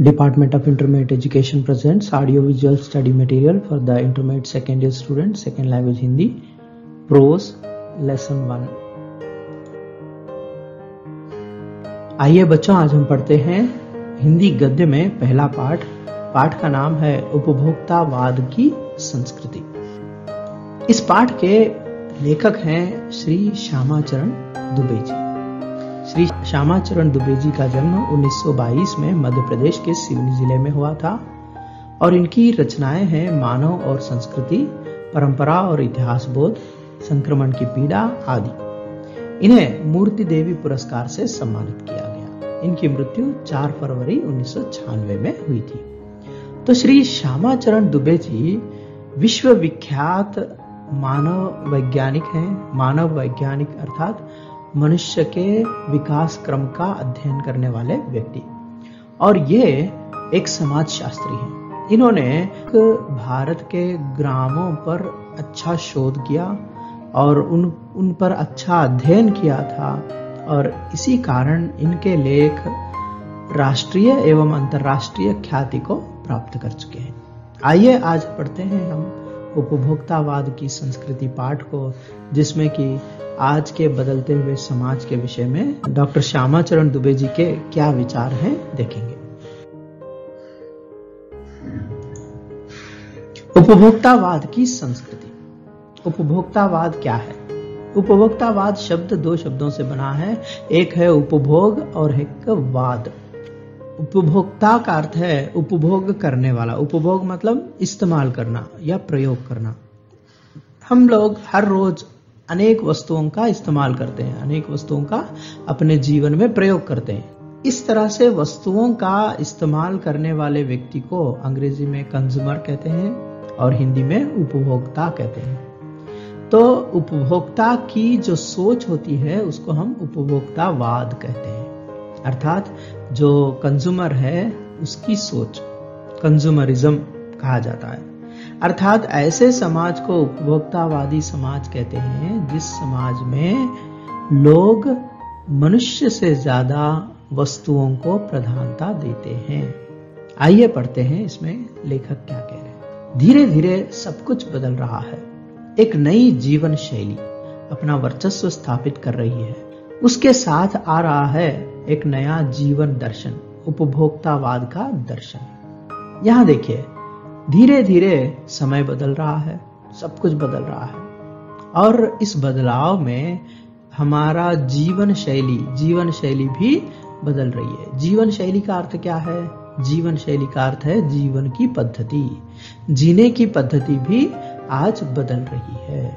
Department of Intermediate Education presents audio-visual study material for the intermediate second year students, second language Hindi, prose, lesson 1। आइए बच्चों, आज हम पढ़ते हैं हिंदी गद्य में पहला पाठ। पाठ का नाम है उपभोक्तावाद की संस्कृति। इस पाठ के लेखक हैं श्री श्यामाचरण दुबे जी। श्री श्यामाचरण दुबे जी का जन्म 1922 में मध्य प्रदेश के सिवनी जिले में हुआ था और इनकी रचनाएं हैं मानव और संस्कृति, परंपरा और इतिहास बोध, संक्रमण की पीड़ा आदि। इन्हें मूर्ति देवी पुरस्कार से सम्मानित किया गया। इनकी मृत्यु 4 फरवरी 1996 में हुई थी। तो श्री श्यामाचरण दुबे जी विश्वविख्यात मानव वैज्ञानिक हैं। मानव वैज्ञानिक अर्थात मनुष्य के विकास क्रम का अध्ययन करने वाले व्यक्ति, और ये एक समाजशास्त्री हैं। इन्होंने भारत के ग्रामों पर अच्छा शोध किया और उन पर अच्छा अध्ययन किया था, और इसी कारण इनके लेख राष्ट्रीय एवं अंतर्राष्ट्रीय ख्याति को प्राप्त कर चुके हैं। आइए आज पढ़ते हैं हम उपभोक्तावाद की संस्कृति पाठ को, जिसमें कि आज के बदलते हुए समाज के विषय में डॉक्टर श्यामाचरण दुबे जी के क्या विचार हैं देखेंगे। उपभोक्तावाद की संस्कृति। उपभोक्तावाद क्या है? उपभोक्तावाद शब्द 2 शब्दों से बना है। एक है उपभोग और एक वाद। उपभोक्ता का अर्थ है उपभोग करने वाला। उपभोग मतलब इस्तेमाल करना या प्रयोग करना। हम लोग हर रोज अनेक वस्तुओं का इस्तेमाल करते हैं, अनेक वस्तुओं का अपने जीवन में प्रयोग करते हैं। इस तरह से वस्तुओं का इस्तेमाल करने वाले व्यक्ति को अंग्रेजी में कंज्यूमर कहते हैं और हिंदी में उपभोक्ता कहते हैं। तो उपभोक्ता की जो सोच होती है उसको हम उपभोक्तावाद कहते हैं। अर्थात जो कंज्यूमर है उसकी सोच कंज्यूमरिज्म कहा जाता है। अर्थात ऐसे समाज को उपभोक्तावादी समाज कहते हैं जिस समाज में लोग मनुष्य से ज्यादा वस्तुओं को प्रधानता देते हैं। आइए पढ़ते हैं इसमें लेखक क्या कह रहे हैं। धीरे धीरे सब कुछ बदल रहा है। एक नई जीवन शैली अपना वर्चस्व स्थापित कर रही है। उसके साथ आ रहा है एक नया जीवन दर्शन, उपभोक्तावाद का दर्शन। यहां देखिए, धीरे धीरे समय बदल रहा है, सब कुछ बदल रहा है, और इस बदलाव में हमारा जीवन शैली भी बदल रही है। जीवन शैली का अर्थ क्या है? जीवन शैली का अर्थ है जीवन की पद्धति। जीने की पद्धति भी आज बदल रही है।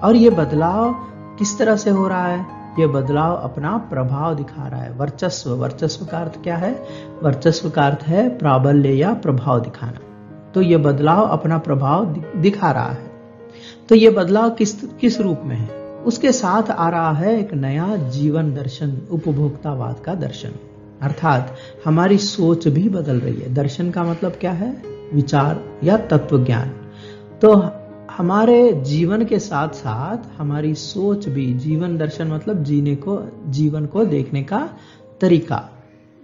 और ये बदलाव किस तरह से हो रहा है? ये बदलाव अपना प्रभाव दिखा रहा है। वर्चस्व का अर्थ क्या है? वर्चस्व का अर्थ है प्राबल्य या प्रभाव दिखाना। तो ये बदलाव अपना प्रभाव दिखा रहा है। तो ये बदलाव किस रूप में है? उसके साथ आ रहा है एक नया जीवन दर्शन, उपभोक्तावाद का दर्शन। अर्थात हमारी सोच भी बदल रही है। दर्शन का मतलब क्या है? विचार या तत्व ज्ञान। तो हमारे जीवन के साथ साथ हमारी सोच भी, जीवन दर्शन मतलब जीवन को देखने का तरीका,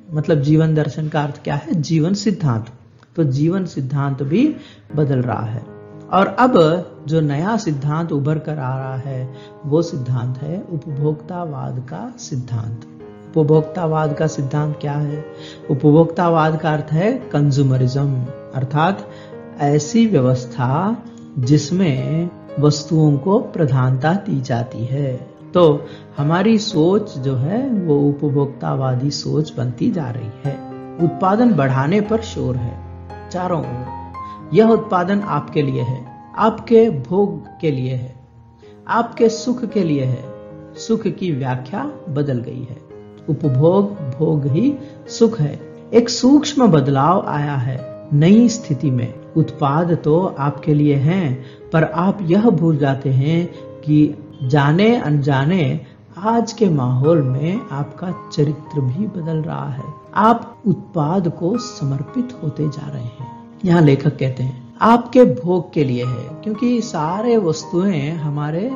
मतलब जीवन दर्शन का अर्थ क्या है? जीवन सिद्धांत। तो जीवन सिद्धांत भी बदल रहा है। और अब जो नया सिद्धांत उभर कर आ रहा है वो सिद्धांत है उपभोक्तावाद का सिद्धांत। उपभोक्तावाद का सिद्धांत क्या है? उपभोक्तावाद का अर्थ है कंज्यूमरिज्म, अर्थात ऐसी व्यवस्था जिसमें वस्तुओं को प्रधानता दी जाती है। तो हमारी सोच जो है वो उपभोक्तावादी सोच बनती जा रही है। उत्पादन बढ़ाने पर शोर है चारों ओर। यह उत्पादन आपके लिए है, आपके भोग के लिए है, आपके सुख के लिए है। सुख की व्याख्या बदल गई है। उपभोग भोग ही सुख है। एक सूक्ष्म बदलाव आया है नई स्थिति में। उत्पाद तो आपके लिए हैं, पर आप यह भूल जाते हैं कि जाने अनजाने आज के माहौल में आपका चरित्र भी बदल रहा है। आप उत्पाद को समर्पित होते जा रहे हैं। यहाँ लेखक कहते हैं आपके भोग के लिए है, क्योंकि सारे वस्तुएं हमारे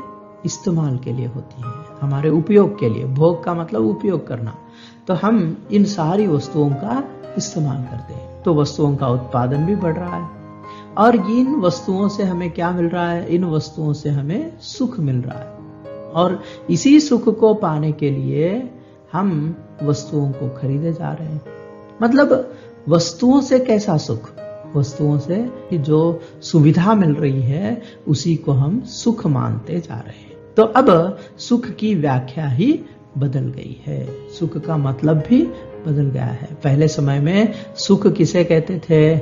इस्तेमाल के लिए होती हैं, हमारे उपयोग के लिए। भोग का मतलब उपयोग करना। तो हम इन सारी वस्तुओं का इस्तेमाल करते हैं, तो वस्तुओं का उत्पादन भी बढ़ रहा है। और इन वस्तुओं से हमें क्या मिल रहा है? इन वस्तुओं से हमें सुख मिल रहा है, और इसी सुख को पाने के लिए हम वस्तुओं को खरीदे जा रहे हैं। मतलब वस्तुओं से कैसा सुख? वस्तुओं से कि जो सुविधा मिल रही है उसी को हम सुख मानते जा रहे हैं। तो अब सुख की व्याख्या ही बदल गई है, सुख का मतलब भी बदल गया है। पहले समय में सुख किसे कहते थे?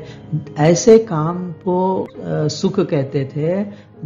ऐसे काम को सुख कहते थे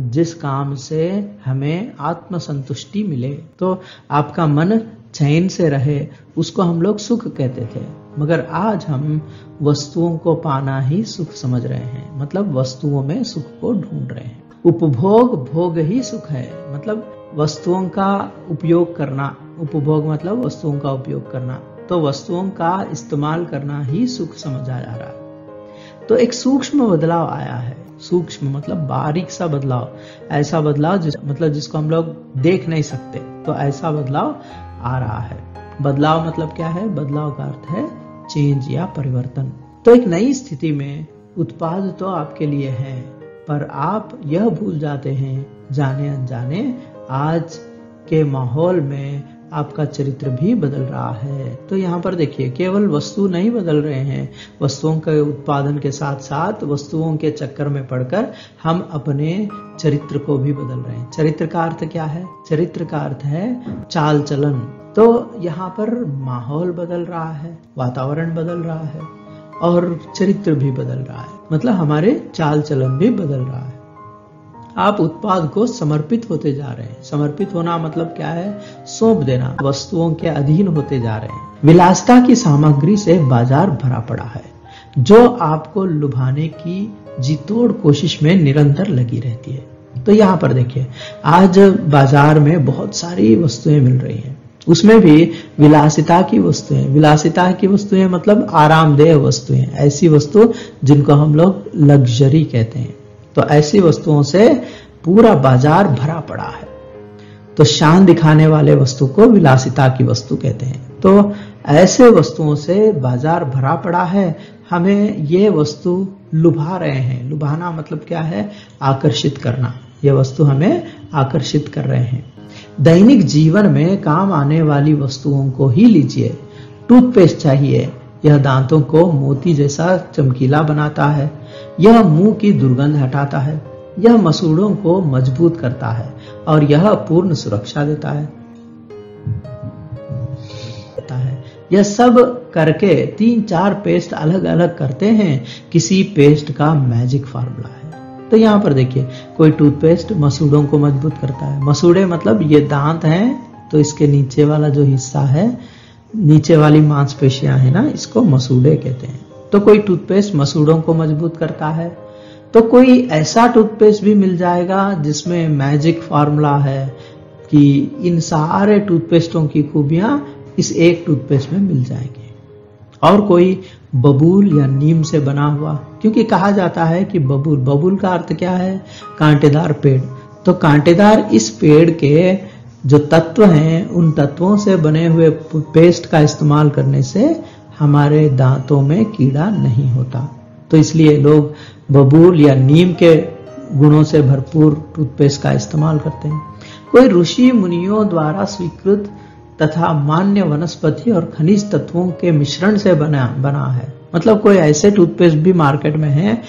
जिस काम से हमें आत्मसंतुष्टि मिले, तो आपका मन चैन से रहे, उसको हम लोग सुख कहते थे। मगर आज हम वस्तुओं को पाना ही सुख समझ रहे हैं, मतलब वस्तुओं में सुख को ढूंढ रहे हैं। उपभोग, भोग ही सुख है, मतलब वस्तुओं का उपयोग करना। उपभोग मतलब वस्तुओं का उपयोग करना, तो वस्तुओं का इस्तेमाल करना ही सुख समझा जा रहा है। तो एक सूक्ष्म बदलाव आया है। सूक्ष्म मतलब बारीक सा बदलाव, ऐसा बदलाव जिसको हम लोग देख नहीं सकते, तो ऐसा बदलाव आ रहा है। बदलाव मतलब क्या है? बदलाव का अर्थ है चेंज या परिवर्तन। तो एक नई स्थिति में उत्पाद तो आपके लिए है, पर आप यह भूल जाते हैं जाने अनजाने आज के माहौल में आपका चरित्र भी बदल रहा है। तो यहाँ पर देखिए, केवल वस्तु नहीं बदल रहे हैं, वस्तुओं के उत्पादन के साथ साथ वस्तुओं के चक्कर में पड़कर हम अपने चरित्र को भी बदल रहे हैं। चरित्र का अर्थ क्या है? चरित्र का अर्थ है चाल चलन। तो यहाँ पर माहौल बदल रहा है, वातावरण बदल रहा है और चरित्र भी बदल रहा है, मतलब हमारे चाल चलन भी बदल रहा है। आप उत्पाद को समर्पित होते जा रहे हैं। समर्पित होना मतलब क्या है? सौंप देना, वस्तुओं के अधीन होते जा रहे हैं। विलासिता की सामग्री से बाजार भरा पड़ा है, जो आपको लुभाने की जीतोड़ कोशिश में निरंतर लगी रहती है। तो यहाँ पर देखिए, आज बाजार में बहुत सारी वस्तुएं मिल रही हैं, उसमें भी विलासिता की वस्तुएं। विलासिता की वस्तुएं मतलब आरामदेह वस्तुएं, ऐसी वस्तु जिनको हम लोग लग्जरी कहते हैं। तो ऐसी वस्तुओं से पूरा बाजार भरा पड़ा है। तो शान दिखाने वाले वस्तु को विलासिता की वस्तु कहते हैं। तो ऐसे वस्तुओं से बाजार भरा पड़ा है, हमें ये वस्तु लुभा रहे हैं। लुभाना मतलब क्या है? आकर्षित करना। ये वस्तु हमें आकर्षित कर रहे हैं। दैनिक जीवन में काम आने वाली वस्तुओं को ही लीजिए। टूथपेस्ट चाहिए, यह दांतों को मोती जैसा चमकीला बनाता है, यह मुंह की दुर्गंध हटाता है, यह मसूड़ों को मजबूत करता है और यह पूर्ण सुरक्षा देता है। यह सब करके 3-4 पेस्ट अलग अलग करते हैं, किसी पेस्ट का मैजिक फार्मूला है। तो यहाँ पर देखिए, कोई टूथपेस्ट मसूड़ों को मजबूत करता है। मसूड़े मतलब ये दांत हैं, तो इसके नीचे वाला जो हिस्सा है, नीचे वाली मांसपेशियां है ना, इसको मसूड़े कहते हैं। तो कोई टूथपेस्ट मसूड़ों को मजबूत करता है, तो कोई ऐसा टूथपेस्ट भी मिल जाएगा जिसमें मैजिक फार्मूला है कि इन सारे टूथपेस्टों की खूबियां इस एक टूथपेस्ट में मिल जाएंगी। और कोई बबूल या नीम से बना हुआ, क्योंकि कहा जाता है कि बबूल का अर्थ क्या है? कांटेदार पेड़। तो कांटेदार इस पेड़ के जो तत्व हैं, उन तत्वों से बने हुए पेस्ट का इस्तेमाल करने से हमारे दांतों में कीड़ा नहीं होता। तो इसलिए लोग बबूल या नीम के गुणों से भरपूर टूथपेस्ट का इस्तेमाल करते हैं। कोई ऋषि मुनियों द्वारा स्वीकृत तथा मान्य वनस्पति और खनिज तत्वों के मिश्रण से बना है। मतलब कोई ऐसे टूथपेस्ट भी मार्केट में हैं,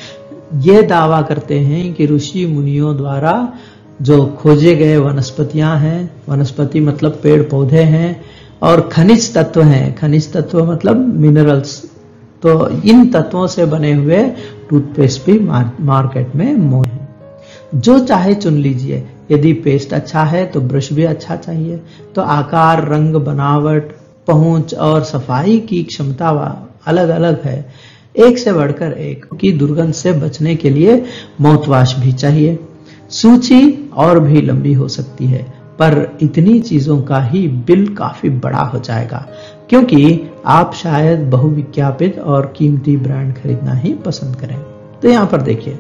ये दावा करते हैं कि ऋषि मुनियों द्वारा जो खोजे गए वनस्पतियां हैं, वनस्पति मतलब पेड़ पौधे हैं, और खनिज तत्व हैं, खनिज तत्व मतलब मिनरल्स, तो इन तत्वों से बने हुए टूथपेस्ट भी मार्केट में मौजूद है। जो चाहे चुन लीजिए। यदि पेस्ट अच्छा है तो ब्रश भी अच्छा चाहिए। तो आकार, रंग, बनावट, पहुंच और सफाई की क्षमता अलग अलग है, एक से बढ़कर एक। की दुर्गंध से बचने के लिए माउथवॉश भी चाहिए। सूची और भी लंबी हो सकती है, पर इतनी चीजों का ही बिल काफी बड़ा हो जाएगा, क्योंकि आप शायद बहुविज्ञापित और कीमती ब्रांड खरीदना ही पसंद करें। तो यहाँ पर देखिए,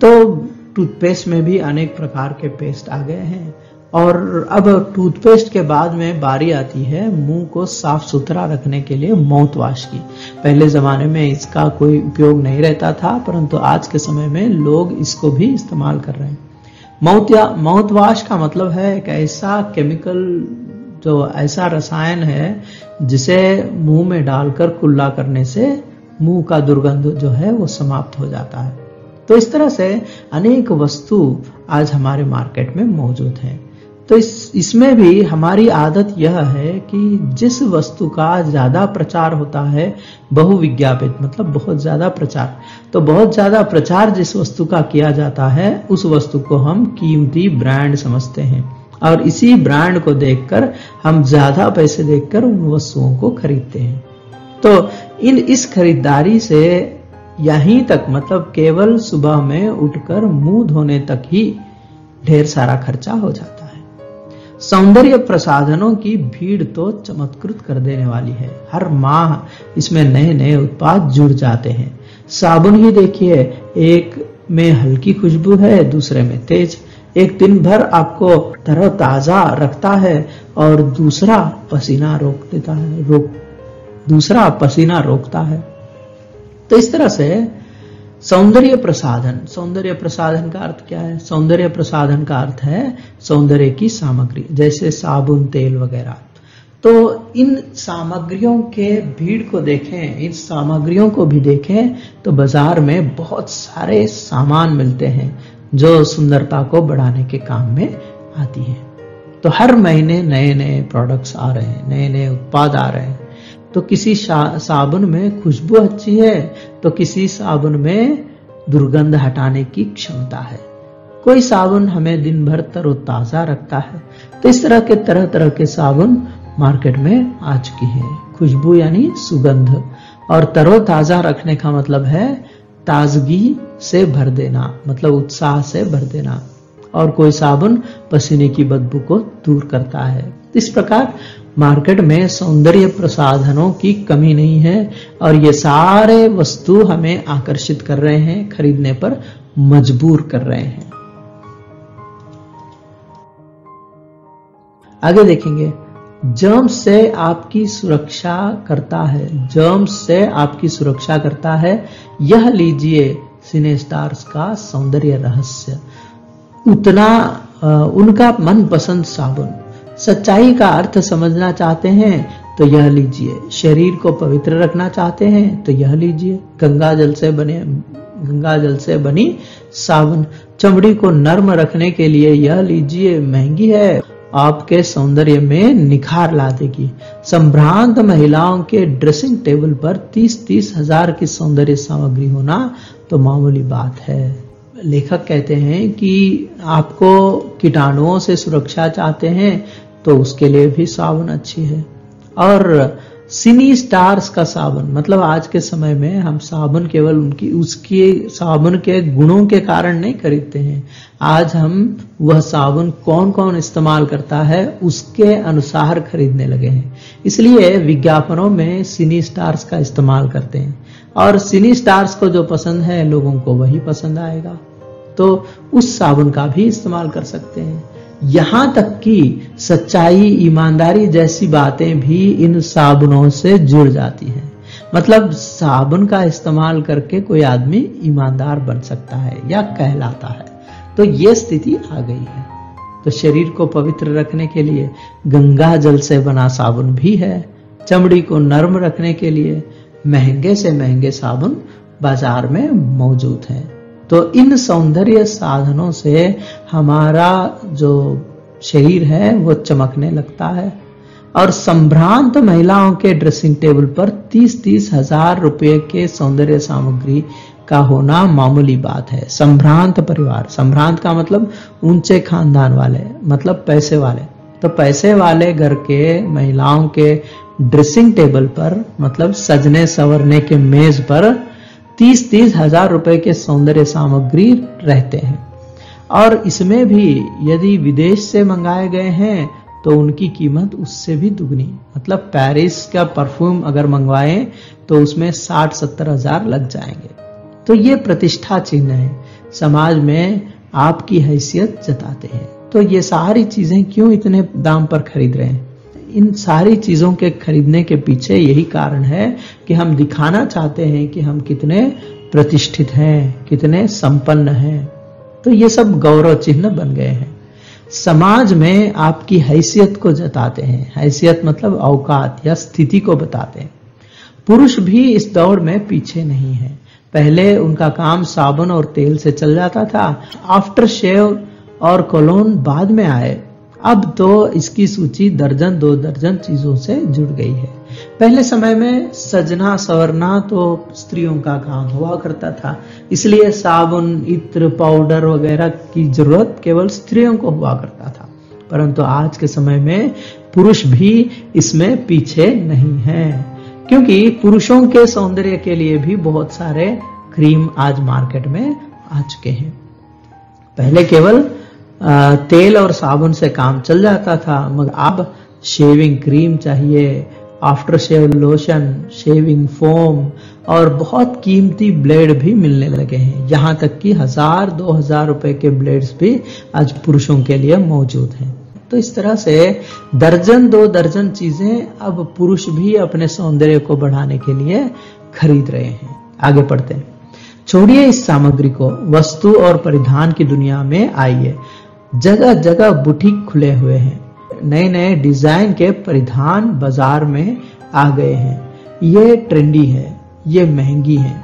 तो टूथपेस्ट में भी अनेक प्रकार के पेस्ट आ गए हैं। और अब टूथपेस्ट के बाद में बारी आती है मुंह को साफ सुथरा रखने के लिए माउथ वॉश की। पहले जमाने में इसका कोई उपयोग नहीं रहता था, परंतु आज के समय में लोग इसको भी इस्तेमाल कर रहे हैं। माउथ वॉश का मतलब है एक ऐसा केमिकल, जो ऐसा रसायन है जिसे मुंह में डालकर कुल्ला करने से मुंह का दुर्गंध जो है वो समाप्त हो जाता है। तो इस तरह से अनेक वस्तु आज हमारे मार्केट में मौजूद हैं। तो इसमें भी हमारी आदत यह है कि जिस वस्तु का ज्यादा प्रचार होता है, बहुविज्ञापित मतलब बहुत ज्यादा प्रचार, तो बहुत ज्यादा प्रचार जिस वस्तु का किया जाता है उस वस्तु को हम कीमती ब्रांड समझते हैं और इसी ब्रांड को देखकर हम ज्यादा पैसे देकर उन वस्तुओं को खरीदते हैं। तो इस खरीदारी से यहीं तक मतलब केवल सुबह में उठकर मुंह धोने तक ही ढेर सारा खर्चा हो जाता है। सौंदर्य प्रसाधनों की भीड़ तो चमत्कृत कर देने वाली है। हर माह इसमें नए नए उत्पाद जुड़ जाते हैं। साबुन ही देखिए, एक में हल्की खुशबू है, दूसरे में तेज। एक दिन भर आपको तरोताजा रखता है और दूसरा पसीना रोकता है। तो इस तरह से सौंदर्य प्रसाधन का अर्थ क्या है? सौंदर्य प्रसाधन का अर्थ है सौंदर्य की सामग्री, जैसे साबुन, तेल वगैरह। तो इन सामग्रियों के भीड़ को देखें, इन सामग्रियों को भी देखें तो बाजार में बहुत सारे सामान मिलते हैं जो सुंदरता को बढ़ाने के काम में आती है। तो हर महीने नए नए प्रोडक्ट्स आ रहे हैं, नए नए उत्पाद आ रहे हैं। तो किसी साबुन में खुशबू अच्छी है तो किसी साबुन में दुर्गंध हटाने की क्षमता है। कोई साबुन हमें दिन भर तरोताजा रखता है। तो इस तरह के तरह तरह के साबुन मार्केट में आ चुकी है। खुशबू यानी सुगंध, और तरोताजा रखने का मतलब है ताजगी से भर देना, मतलब उत्साह से भर देना। और कोई साबुन पसीने की बदबू को दूर करता है। इस प्रकार मार्केट में सौंदर्य प्रसाधनों की कमी नहीं है और ये सारे वस्तु हमें आकर्षित कर रहे हैं, खरीदने पर मजबूर कर रहे हैं। आगे देखेंगे, जर्म्स से आपकी सुरक्षा करता है, जर्म्स से आपकी सुरक्षा करता है। यह लीजिए सिनेस्टार्स का सौंदर्य रहस्य। उनका मनपसंद साबुन। सच्चाई का अर्थ समझना चाहते हैं तो यह लीजिए। शरीर को पवित्र रखना चाहते हैं तो यह लीजिए। गंगा जल से बनी साबुन। चमड़ी को नर्म रखने के लिए यह लीजिए। महंगी है, आपके सौंदर्य में निखार ला देगी। संभ्रांत महिलाओं के ड्रेसिंग टेबल पर 30-30 हजार की सौंदर्य सामग्री होना तो मामूली बात है। लेखक कहते हैं कि आपको कीटाणुओं से सुरक्षा चाहते हैं तो उसके लिए भी साबुन अच्छी है। और सिनी स्टार्स का साबुन, मतलब आज के समय में हम साबुन केवल उसके साबुन के गुणों के कारण नहीं खरीदते हैं। आज हम वह साबुन कौन कौन इस्तेमाल करता है उसके अनुसार खरीदने लगे हैं। इसलिए विज्ञापनों में सिनी स्टार्स का इस्तेमाल करते हैं और सिनी स्टार्स को जो पसंद है लोगों को वही पसंद आएगा, तो उस साबुन का भी इस्तेमाल कर सकते हैं। यहां तक कि सच्चाई, ईमानदारी जैसी बातें भी इन साबुनों से जुड़ जाती हैं। मतलब साबुन का इस्तेमाल करके कोई आदमी ईमानदार बन सकता है या कहलाता है। तो ये स्थिति आ गई है। तो शरीर को पवित्र रखने के लिए गंगा जल से बना साबुन भी है। चमड़ी को नर्म रखने के लिए महंगे से महंगे साबुन बाजार में मौजूद हैं। तो इन सौंदर्य साधनों से हमारा जो शरीर है वो चमकने लगता है। और संभ्रांत महिलाओं के ड्रेसिंग टेबल पर 30-30 हजार रुपए के सौंदर्य सामग्री का होना मामूली बात है। संभ्रांत परिवार, संभ्रांत का मतलब ऊंचे खानदान वाले, मतलब पैसे वाले। तो पैसे वाले घर के महिलाओं के ड्रेसिंग टेबल पर, मतलब सजने संवरने के मेज पर 30-30 हजार रुपए के सौंदर्य सामग्री रहते हैं। और इसमें भी यदि विदेश से मंगाए गए हैं तो उनकी कीमत उससे भी दुगनी, मतलब पेरिस का परफ्यूम अगर मंगवाएं तो उसमें 60-70 हजार लग जाएंगे। तो ये प्रतिष्ठा चिन्ह है, समाज में आपकी हैसियत जताते हैं। तो ये सारी चीजें क्यों इतने दाम पर खरीद रहे हैं? इन सारी चीजों के खरीदने के पीछे यही कारण है कि हम दिखाना चाहते हैं कि हम कितने प्रतिष्ठित हैं, कितने संपन्न हैं। तो ये सब गौरव चिन्ह बन गए हैं। समाज में आपकी हैसियत को जताते हैं। हैसियत मतलब औकात या स्थिति को बताते हैं। पुरुष भी इस दौड़ में पीछे नहीं है। पहले उनका काम साबुन और तेल से चल जाता था, आफ्टर शेव और कोलोन बाद में आए। अब तो इसकी सूची दर्जन 2 दर्जन चीजों से जुड़ गई है। पहले समय में सजना संवरना तो स्त्रियों का काम हुआ करता था, इसलिए साबुन, इत्र, पाउडर वगैरह की जरूरत केवल स्त्रियों को हुआ करता था। परंतु आज के समय में पुरुष भी इसमें पीछे नहीं है, क्योंकि पुरुषों के सौंदर्य के लिए भी बहुत सारे क्रीम आज मार्केट में आ चुके हैं। पहले केवल तेल और साबुन से काम चल जाता था, मगर अब शेविंग क्रीम चाहिए, after shave lotion, shaving foam और बहुत कीमती ब्लेड भी मिलने लगे हैं। यहाँ तक कि 1000-2000 रुपए के ब्लेड्स भी आज पुरुषों के लिए मौजूद हैं। तो इस तरह से दर्जन 2 दर्जन चीजें अब पुरुष भी अपने सौंदर्य को बढ़ाने के लिए खरीद रहे हैं। आगे बढ़ते हैं। छोड़िए इस सामग्री को, वस्तु और परिधान की दुनिया में आइए। जगह जगह बुटीक खुले हुए हैं। नए नए डिजाइन के परिधान बाजार में आ गए हैं। ये ट्रेंडी है, ये महंगी है।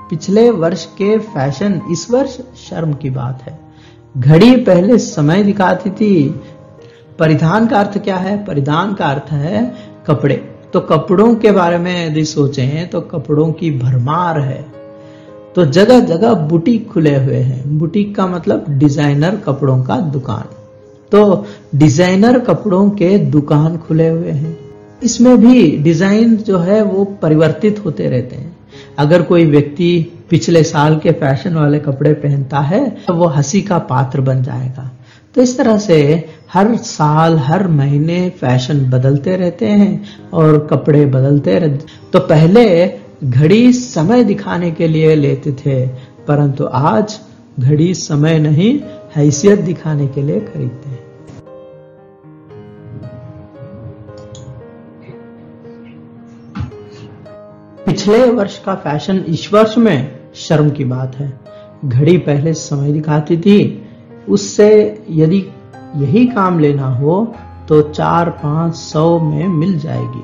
पिछले वर्ष के फैशन इस वर्ष शर्म की बात है। घड़ी पहले समय दिखाती थी। परिधान का अर्थ क्या है? परिधान का अर्थ है कपड़े। तो कपड़ों के बारे में यदि सोचें तो कपड़ों की भरमार है। तो जगह जगह बुटीक खुले हुए हैं। बुटीक का मतलब डिजाइनर कपड़ों का दुकान। तो डिजाइनर कपड़ों के दुकान खुले हुए हैं। इसमें भी डिजाइन जो है वो परिवर्तित होते रहते हैं। अगर कोई व्यक्ति पिछले साल के फैशन वाले कपड़े पहनता है तो वो हंसी का पात्र बन जाएगा। तो इस तरह से हर साल हर महीने फैशन बदलते रहते हैं और कपड़े बदलते रहते। तो पहले घड़ी समय दिखाने के लिए लेते थे, परंतु आज घड़ी समय नहीं हैसियत दिखाने के लिए खरीदते हैं। पिछले वर्ष का फैशन इस वर्ष में शर्म की बात है। घड़ी पहले समय दिखाती थी, उससे यदि यही काम लेना हो तो 400-500 में मिल जाएगी।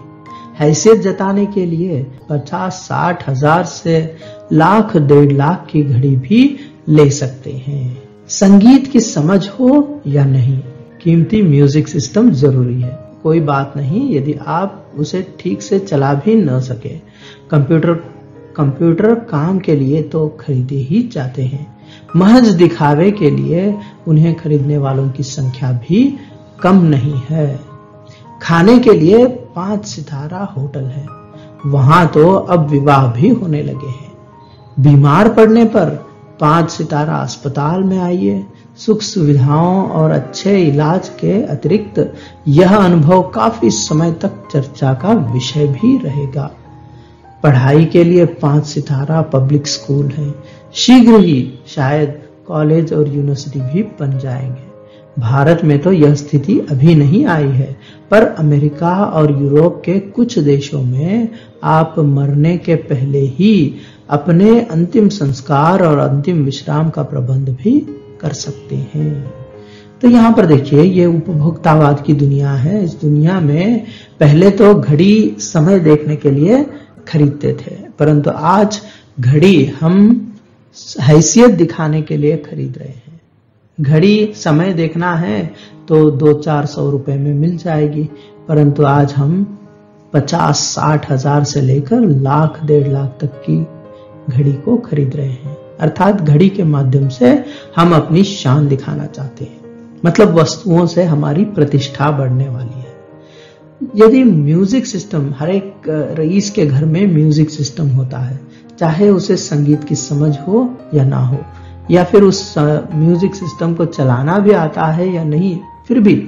हैसियत जताने के लिए 50-60 हजार से लाख 1.5 लाख की घड़ी भी ले सकते हैं। संगीत की समझ हो या नहीं, कीमती म्यूजिक सिस्टम जरूरी है। कोई बात नहीं यदि आप उसे ठीक से चला भी न सके। कंप्यूटर काम के लिए तो खरीदे ही जाते हैं। महज दिखावे के लिए उन्हें खरीदने वालों की संख्या भी कम नहीं है। खाने के लिए 5 सितारा होटल है, वहां तो अब विवाह भी होने लगे हैं। बीमार पड़ने पर 5 सितारा अस्पताल में आइए। सुख सुविधाओं और अच्छे इलाज के अतिरिक्त यह अनुभव काफी समय तक चर्चा का विषय भी रहेगा। पढ़ाई के लिए 5 सितारा पब्लिक स्कूल है। शीघ्र ही शायद कॉलेज और यूनिवर्सिटी भी बन जाएंगे। भारत में तो यह स्थिति अभी नहीं आई है, पर अमेरिका और यूरोप के कुछ देशों में आप मरने के पहले ही अपने अंतिम संस्कार और अंतिम विश्राम का प्रबंध भी कर सकते हैं। तो यहाँ पर देखिए, ये उपभोक्तावाद की दुनिया है। इस दुनिया में पहले तो घड़ी समय देखने के लिए खरीदते थे, परंतु आज घड़ी हम हैसियत दिखाने के लिए खरीद रहे हैं। घड़ी समय देखना है तो 200-400 रुपए में मिल जाएगी, परंतु आज हम 50-60 हजार से लेकर लाख 1.5 लाख तक की घड़ी को खरीद रहे हैं। अर्थात घड़ी के माध्यम से हम अपनी शान दिखाना चाहते हैं। मतलब वस्तुओं से हमारी प्रतिष्ठा बढ़ने वाली है। यदि म्यूजिक सिस्टम, हर एक रईस के घर में म्यूजिक सिस्टम होता है, चाहे उसे संगीत की समझ हो या ना हो, या फिर उस म्यूजिक सिस्टम को चलाना भी आता है या नहीं, फिर भी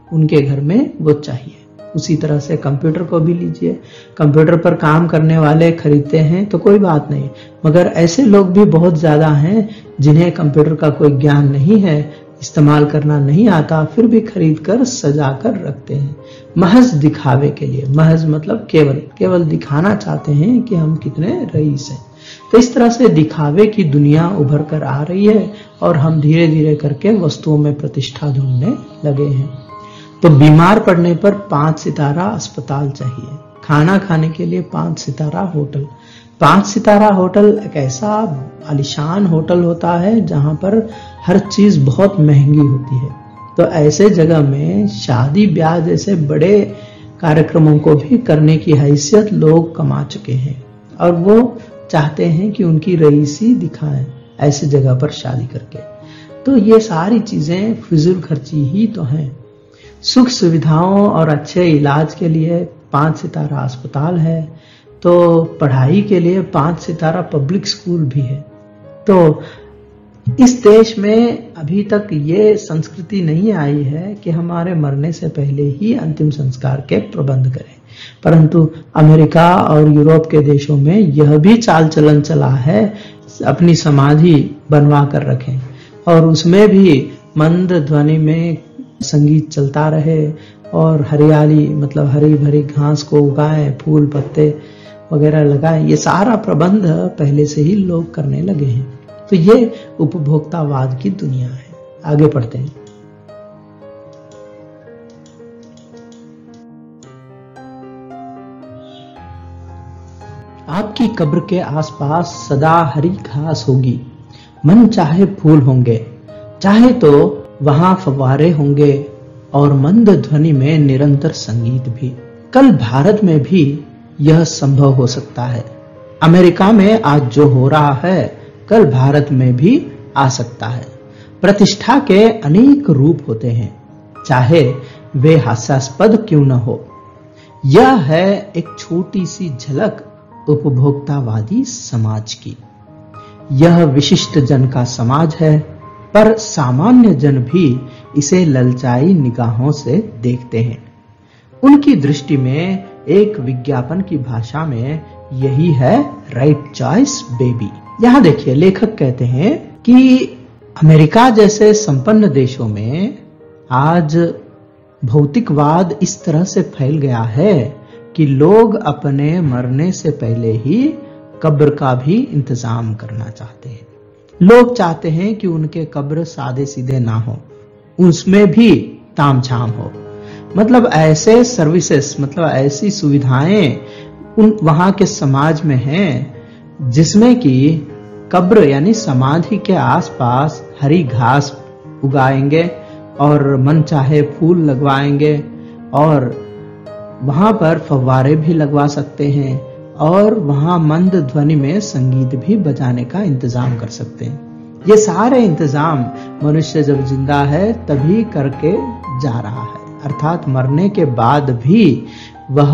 उनके घर में वो चाहिए। उसी तरह से कंप्यूटर को भी लीजिए। कंप्यूटर पर काम करने वाले खरीदते हैं तो कोई बात नहीं, मगर ऐसे लोग भी बहुत ज्यादा हैं जिन्हें कंप्यूटर का कोई ज्ञान नहीं है, इस्तेमाल करना नहीं आता फिर भी खरीद कर सजा कर रखते हैं, महज दिखावे के लिए। महज मतलब केवल दिखाना चाहते हैं कि हम कितने रईस हैं। तो इस तरह से दिखावे की दुनिया उभर कर आ रही है और हम धीरे धीरे करके वस्तुओं में प्रतिष्ठा ढूंढने लगे हैं। तो बीमार पड़ने पर 5 सितारा अस्पताल चाहिए, खाना खाने के लिए 5 सितारा होटल। 5 सितारा होटल एक ऐसा आलीशान होटल होता है जहां पर हर चीज बहुत महंगी होती है। तो ऐसे जगह में शादी ब्याह जैसे बड़े कार्यक्रमों को भी करने की हैसियत लोग कमा चुके हैं और वो चाहते हैं कि उनकी रईसी दिखाएं ऐसी जगह पर शादी करके। तो ये सारी चीजें फिजूल खर्ची ही तो हैं। सुख सुविधाओं और अच्छे इलाज के लिए 5 सितारा अस्पताल है, तो पढ़ाई के लिए 5 सितारा पब्लिक स्कूल भी है। तो इस देश में अभी तक ये संस्कृति नहीं आई है कि हमारे मरने से पहले ही अंतिम संस्कार के प्रबंध करें, परंतु अमेरिका और यूरोप के देशों में यह भी चाल चलन चला है अपनी समाधि बनवा कर रखें और उसमें भी मंद ध्वनि में संगीत चलता रहे और हरियाली मतलब हरी भरी घास को उगाएं, फूल पत्ते वगैरह लगाएं। ये सारा प्रबंध पहले से ही लोग करने लगे हैं। तो ये उपभोक्तावाद की दुनिया है। आगे पढ़ते हैं। आपकी कब्र के आसपास सदा हरी घास होगी, मन चाहे फूल होंगे, चाहे तो वहां फव्वारे होंगे और मंद ध्वनि में निरंतर संगीत भी। कल भारत में भी यह संभव हो सकता है। अमेरिका में आज जो हो रहा है कल भारत में भी आ सकता है। प्रतिष्ठा के अनेक रूप होते हैं, चाहे वे हास्यास्पद क्यों न हो। यह है एक छोटी सी झलक उपभोक्तावादी समाज की। यह विशिष्ट जन का समाज है, पर सामान्य जन भी इसे ललचाई निगाहों से देखते हैं। उनकी दृष्टि में एक विज्ञापन की भाषा में यही है राइट चॉइस बेबी। यहां देखिए, लेखक कहते हैं कि अमेरिका जैसे संपन्न देशों में आज भौतिकवाद इस तरह से फैल गया है कि लोग अपने मरने से पहले ही कब्र का भी इंतजाम करना चाहते हैं। लोग चाहते हैं कि उनके कब्र सादे सीधे ना हो, उसमें भी तामझाम हो। मतलब ऐसे सर्विसेज, मतलब ऐसी सुविधाएं वहां के समाज में हैं जिसमें कि कब्र यानी समाधि के आसपास हरी घास उगाएंगे और मन चाहे फूल लगवाएंगे और वहां पर फव्वारे भी लगवा सकते हैं और वहां मंद ध्वनि में संगीत भी बजाने का इंतजाम कर सकते हैं। ये सारे इंतजाम मनुष्य जब जिंदा है तभी करके जा रहा है, अर्थात मरने के बाद भी वह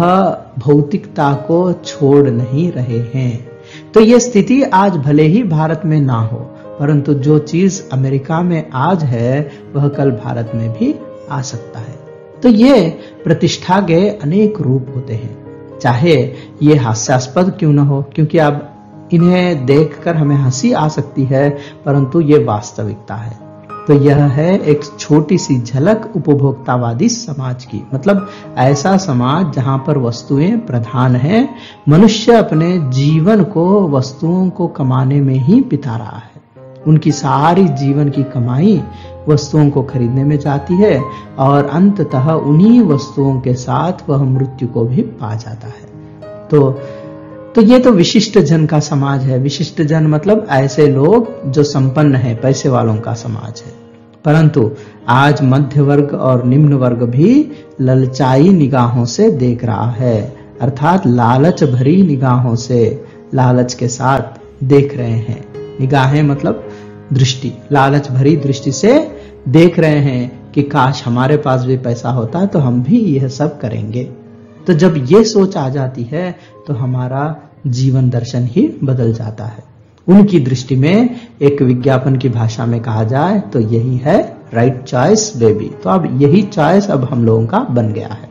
भौतिकता को छोड़ नहीं रहे हैं। तो ये स्थिति आज भले ही भारत में ना हो, परंतु जो चीज अमेरिका में आज है वह कल भारत में भी आ सकता है। तो ये प्रतिष्ठा के अनेक रूप होते हैं, चाहे ये हास्यास्पद क्यों न हो, क्योंकि अब इन्हें देखकर हमें हंसी आ सकती है, परंतु ये वास्तविकता है। तो यह है एक छोटी सी झलक उपभोक्तावादी समाज की। मतलब ऐसा समाज जहां पर वस्तुएं प्रधान हैं, मनुष्य अपने जीवन को वस्तुओं को कमाने में ही बिता रहा है। उनकी सारी जीवन की कमाई वस्तुओं को खरीदने में जाती है और अंततः उन्हीं वस्तुओं के साथ वह मृत्यु को भी पा जाता है। तो ये तो विशिष्ट जन का समाज है। विशिष्ट जन मतलब ऐसे लोग जो संपन्न है, पैसे वालों का समाज है। परंतु आज मध्य वर्ग और निम्न वर्ग भी ललचाई निगाहों से देख रहा है, अर्थात लालच भरी निगाहों से, लालच के साथ देख रहे हैं। निगाहें मतलब दृष्टि, लालच भरी दृष्टि से देख रहे हैं कि काश हमारे पास भी पैसा होता तो हम भी यह सब करेंगे। तो जब ये सोच आ जाती है तो हमारा जीवन दर्शन ही बदल जाता है। उनकी दृष्टि में एक विज्ञापन की भाषा में कहा जाए तो यही है राइट चॉइस बेबी। तो अब यही चॉइस अब हम लोगों का बन गया है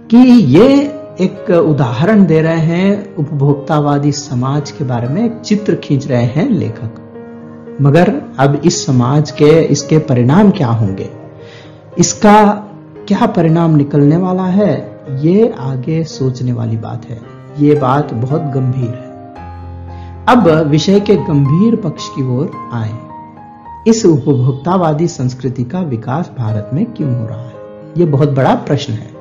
कि ये एक उदाहरण दे रहे हैं उपभोक्तावादी समाज के बारे में, एक चित्र खींच रहे हैं लेखक। मगर अब इस समाज के इसके परिणाम क्या होंगे, इसका क्या परिणाम निकलने वाला है, ये आगे सोचने वाली बात है। ये बात बहुत गंभीर है। अब विषय के गंभीर पक्ष की ओर आए। इस उपभोक्तावादी संस्कृति का विकास भारत में क्यों हो रहा है? ये बहुत बड़ा प्रश्न है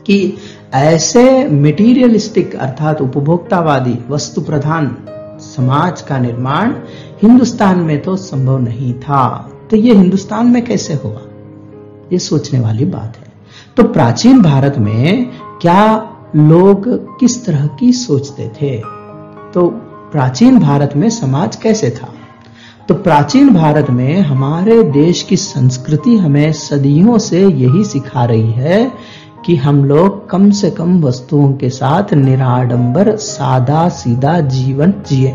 कि ऐसे मटेरियलिस्टिक अर्थात उपभोक्तावादी वस्तु प्रधान समाज का निर्माण हिंदुस्तान में तो संभव नहीं था, तो ये हिंदुस्तान में कैसे हुआ? ये सोचने वाली बात है। तो प्राचीन भारत में क्या लोग किस तरह की सोचते थे? तो प्राचीन भारत में समाज कैसे था? तो प्राचीन भारत में हमारे देश की संस्कृति हमें सदियों से यही सिखा रही है कि हम लोग कम से कम वस्तुओं के साथ निराडंबर सादा सीधा जीवन जिए।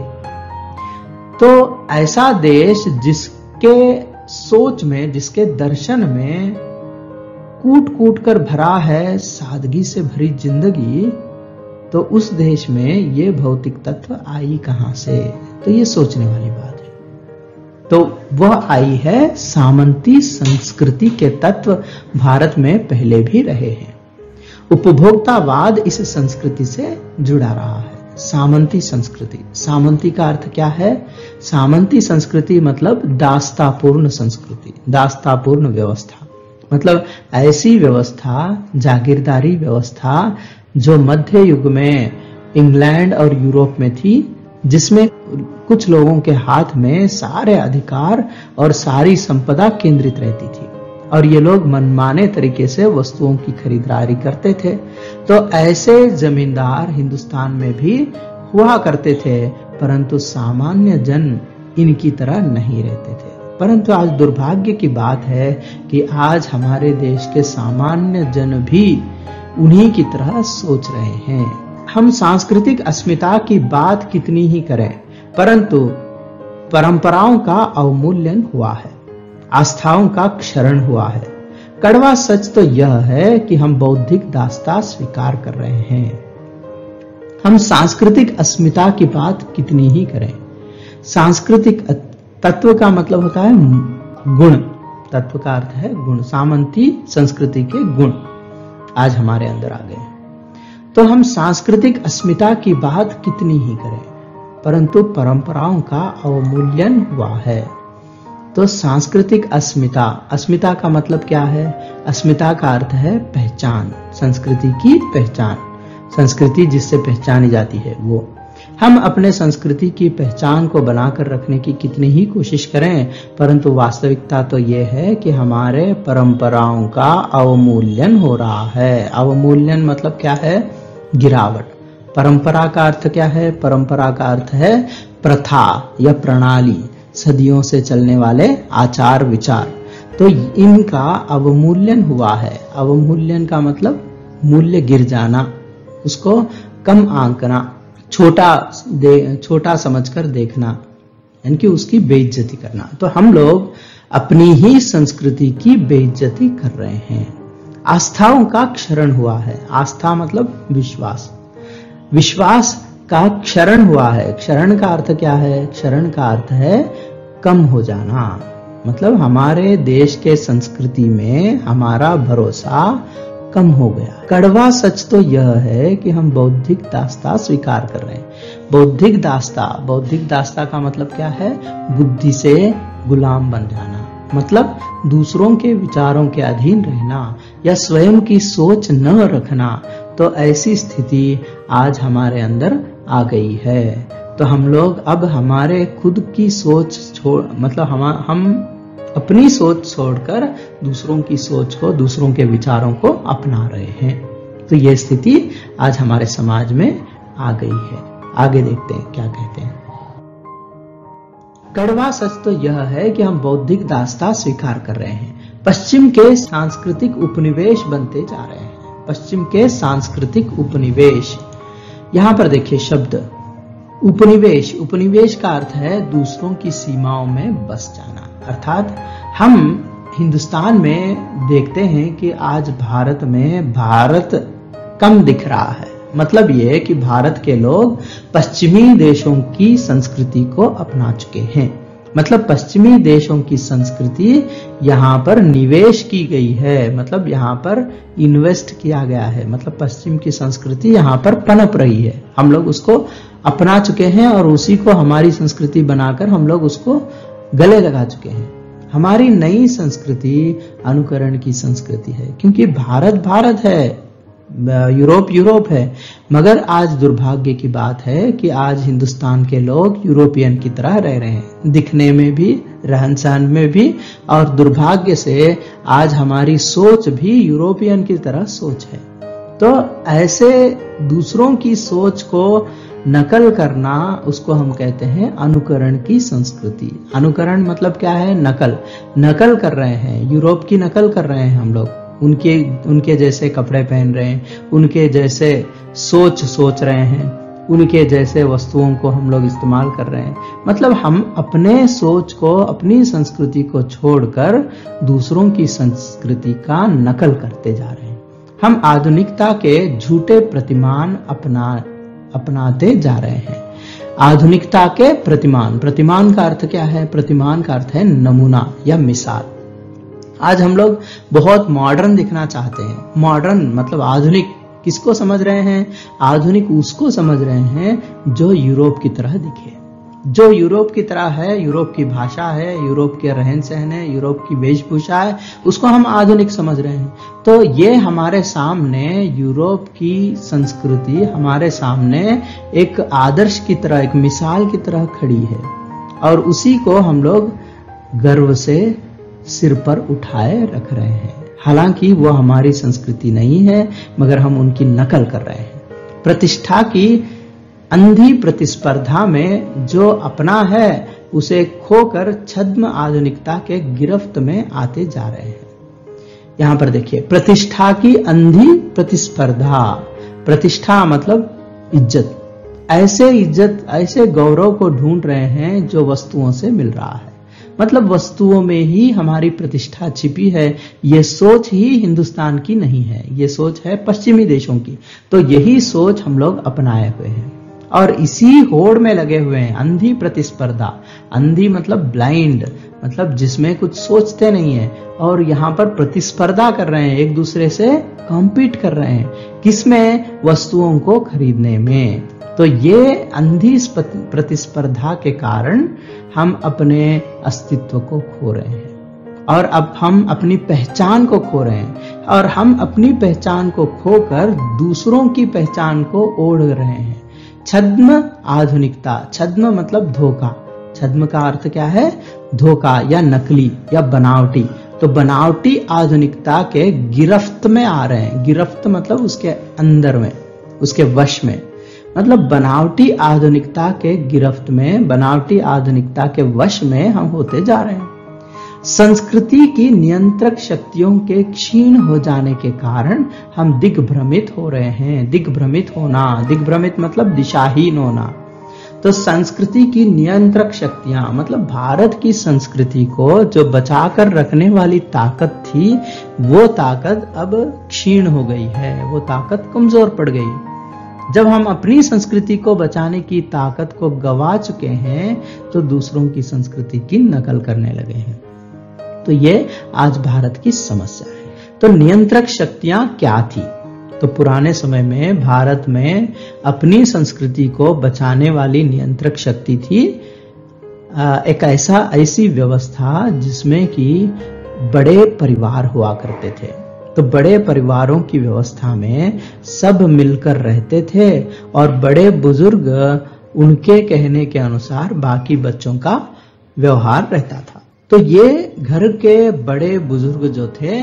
तो ऐसा देश जिसके सोच में, जिसके दर्शन में कूट कूट कर भरा है सादगी से भरी जिंदगी, तो उस देश में ये भौतिक तत्व आई कहां से? तो ये सोचने वाली बात है। तो वह आई है सामंती संस्कृति के तत्व भारत में पहले भी रहे हैं। उपभोक्तावाद इस संस्कृति से जुड़ा रहा है। सामंती संस्कृति, सामंती का अर्थ क्या है? सामंती संस्कृति मतलब दासतापूर्ण संस्कृति, दासतापूर्ण व्यवस्था, मतलब ऐसी व्यवस्था, जागीरदारी व्यवस्था जो मध्य युग में इंग्लैंड और यूरोप में थी, जिसमें कुछ लोगों के हाथ में सारे अधिकार और सारी संपदा केंद्रित रहती थी और ये लोग मनमाने तरीके से वस्तुओं की खरीदारी करते थे। तो ऐसे जमींदार हिंदुस्तान में भी हुआ करते थे, परंतु सामान्य जन इनकी तरह नहीं रहते थे। परंतु आज दुर्भाग्य की बात है कि आज हमारे देश के सामान्य जन भी उन्हीं की तरह सोच रहे हैं। हम सांस्कृतिक अस्मिता की बात कितनी ही करें, परंतु परंपराओं का अवमूल्यन हुआ है, आस्थाओं का क्षरण हुआ है। कड़वा सच तो यह है कि हम बौद्धिक दास्ता स्वीकार कर रहे हैं। हम सांस्कृतिक अस्मिता की बात कितनी ही करें। सांस्कृतिक तत्व का मतलब होता है गुण, तत्व का अर्थ है गुण। सामंती संस्कृति के गुण आज हमारे अंदर आ गए। तो हम सांस्कृतिक अस्मिता की बात कितनी ही करें, परंतु परंपराओं का अवमूल्यन हुआ है। तो सांस्कृतिक अस्मिता, अस्मिता का मतलब क्या है? अस्मिता का अर्थ है पहचान, संस्कृति की पहचान, संस्कृति जिससे पहचानी जाती है वो। हम अपने संस्कृति की पहचान को बनाकर रखने की कितनी ही कोशिश करें, परंतु वास्तविकता तो ये है कि हमारे परंपराओं का अवमूल्यन हो रहा है। अवमूल्यन मतलब क्या है? गिरावट। परंपरा का अर्थ क्या है? परंपरा का अर्थ है प्रथा या प्रणाली, सदियों से चलने वाले आचार विचार। तो इनका अवमूल्यन हुआ है। अवमूल्यन का मतलब मूल्य गिर जाना, उसको कम आंकना, छोटा समझकर देखना, यानी कि उसकी बेइज्जती करना। तो हम लोग अपनी ही संस्कृति की बेइज्जती कर रहे हैं। आस्थाओं का क्षरण हुआ है। आस्था मतलब विश्वास, विश्वास का क्षरण हुआ है। क्षरण का अर्थ क्या है? क्षरण का अर्थ है कम हो जाना, मतलब हमारे देश के संस्कृति में हमारा भरोसा कम हो गया। कड़वा सच तो यह है कि हम बौद्धिक दास्ता स्वीकार कर रहे हैं। बौद्धिक दास्ता, बौद्धिक दास्ता का मतलब क्या है? बुद्धि से गुलाम बन जाना, मतलब दूसरों के विचारों के अधीन रहना या स्वयं की सोच न रखना। तो ऐसी स्थिति आज हमारे अंदर आ गई है। तो हम लोग अब हमारे खुद की सोच छोड़, मतलब हम अपनी सोच छोड़कर दूसरों की सोच को, दूसरों के विचारों को अपना रहे हैं। तो यह स्थिति आज हमारे समाज में आ गई है। आगे देखते हैं क्या कहते हैं। कड़वा सच तो यह है कि हम बौद्धिक दास्ता स्वीकार कर रहे हैं। पश्चिम के सांस्कृतिक उपनिवेश बनते जा रहे हैं। पश्चिम के सांस्कृतिक उपनिवेश, यहां पर देखिए शब्द उपनिवेश। उपनिवेश का अर्थ है दूसरों की सीमाओं में बस जाना। अर्थात हम हिंदुस्तान में देखते हैं कि आज भारत में भारत कम दिख रहा है। मतलब ये कि भारत के लोग पश्चिमी देशों की संस्कृति को अपना चुके हैं मतलब पश्चिमी देशों की संस्कृति यहाँ पर निवेश की गई है, मतलब यहाँ पर इन्वेस्ट किया गया है, मतलब पश्चिम की संस्कृति यहाँ पर पनप रही है, हम लोग उसको अपना चुके हैं और उसी को हमारी संस्कृति बनाकर हम लोग उसको गले लगा चुके हैं। हमारी नई संस्कृति अनुकरण की संस्कृति है, क्योंकि भारत भारत है, यूरोप यूरोप है, मगर आज दुर्भाग्य की बात है कि आज हिंदुस्तान के लोग यूरोपियन की तरह रह रहे हैं, दिखने में भी, रहन सहन में भी, और दुर्भाग्य से आज हमारी सोच भी यूरोपियन की तरह सोच है। तो ऐसे दूसरों की सोच को नकल करना, उसको हम कहते हैं अनुकरण की संस्कृति। अनुकरण मतलब क्या है? नकल। नकल कर रहे हैं, यूरोप की नकल कर रहे हैं हम लोग, उनके जैसे कपड़े पहन रहे हैं, उनके जैसे सोच रहे हैं, उनके जैसे वस्तुओं को हम लोग इस्तेमाल कर रहे हैं। मतलब हम अपने सोच को, अपनी संस्कृति को छोड़कर दूसरों की संस्कृति का नकल करते जा रहे हैं। हम आधुनिकता के झूठे प्रतिमान अपनाते जा रहे हैं। आधुनिकता के प्रतिमान, प्रतिमान का अर्थ क्या है? प्रतिमान का अर्थ है नमूना या मिसाल। आज हम लोग बहुत मॉडर्न दिखना चाहते हैं। मॉडर्न मतलब आधुनिक किसको समझ रहे हैं? आधुनिक उसको समझ रहे हैं जो यूरोप की तरह दिखे, जो यूरोप की तरह है, यूरोप की भाषा है, यूरोप के रहन सहन है, यूरोप की वेशभूषा है, उसको हम आधुनिक समझ रहे हैं। तो ये हमारे सामने यूरोप की संस्कृति हमारे सामने एक आदर्श की तरह, एक मिसाल की तरह खड़ी है, और उसी को हम लोग गर्व से सिर पर उठाए रख रहे हैं। हालांकि वो हमारी संस्कृति नहीं है, मगर हम उनकी नकल कर रहे हैं। प्रतिष्ठा की अंधी प्रतिस्पर्धा में जो अपना है उसे खोकर छद्म आधुनिकता के गिरफ्त में आते जा रहे हैं। यहां पर देखिए, प्रतिष्ठा की अंधी प्रतिस्पर्धा। प्रतिष्ठा मतलब इज्जत, ऐसे गौरव को ढूंढ रहे हैं जो वस्तुओं से मिल रहा है। मतलब वस्तुओं में ही हमारी प्रतिष्ठा छिपी है। ये सोच ही हिंदुस्तान की नहीं है, ये सोच है पश्चिमी देशों की। तो यही सोच हम लोग अपनाए हुए हैं और इसी होड़ में लगे हुए हैं। अंधी प्रतिस्पर्धा, अंधी मतलब ब्लाइंड, मतलब जिसमें कुछ सोचते नहीं है, और यहाँ पर प्रतिस्पर्धा कर रहे हैं, एक दूसरे से कॉम्पीट कर रहे हैं। किसमें? वस्तुओं को खरीदने में। तो ये अंधी प्रतिस्पर्धा के कारण हम अपने अस्तित्व को खो रहे हैं, और अब हम अपनी पहचान को खो रहे हैं, और हम अपनी पहचान को खोकर दूसरों की पहचान को ओढ़ रहे हैं। छद्म आधुनिकता, छद्म मतलब धोखा। छद्म का अर्थ क्या है? धोखा या नकली या बनावटी। तो बनावटी आधुनिकता के गिरफ्त में आ रहे हैं। गिरफ्त मतलब उसके अंदर में, उसके वश में, मतलब बनावटी आधुनिकता के गिरफ्त में, बनावटी आधुनिकता के वश में हम होते जा रहे हैं। संस्कृति की नियंत्रक शक्तियों के क्षीण हो जाने के कारण हम दिग्भ्रमित हो रहे हैं। दिग्भ्रमित होना, दिग्भ्रमित मतलब दिशाहीन होना। तो संस्कृति की नियंत्रक शक्तियां मतलब भारत की संस्कृति को जो बचाकर रखने वाली ताकत थी, वो ताकत अब क्षीण हो गई है, वो ताकत कमजोर पड़ गई। जब हम अपनी संस्कृति को बचाने की ताकत को गवा चुके हैं, तो दूसरों की संस्कृति की नकल करने लगे हैं। तो ये आज भारत की समस्या है। तो नियंत्रक शक्तियां क्या थी? तो पुराने समय में भारत में अपनी संस्कृति को बचाने वाली नियंत्रक शक्ति थी एक ऐसी व्यवस्था जिसमें कि बड़े परिवार हुआ करते थे। तो बड़े परिवारों की व्यवस्था में सब मिलकर रहते थे, और बड़े बुजुर्ग उनके कहने के अनुसार बाकी बच्चों का व्यवहार रहता था। तो ये घर के बड़े बुजुर्ग जो थे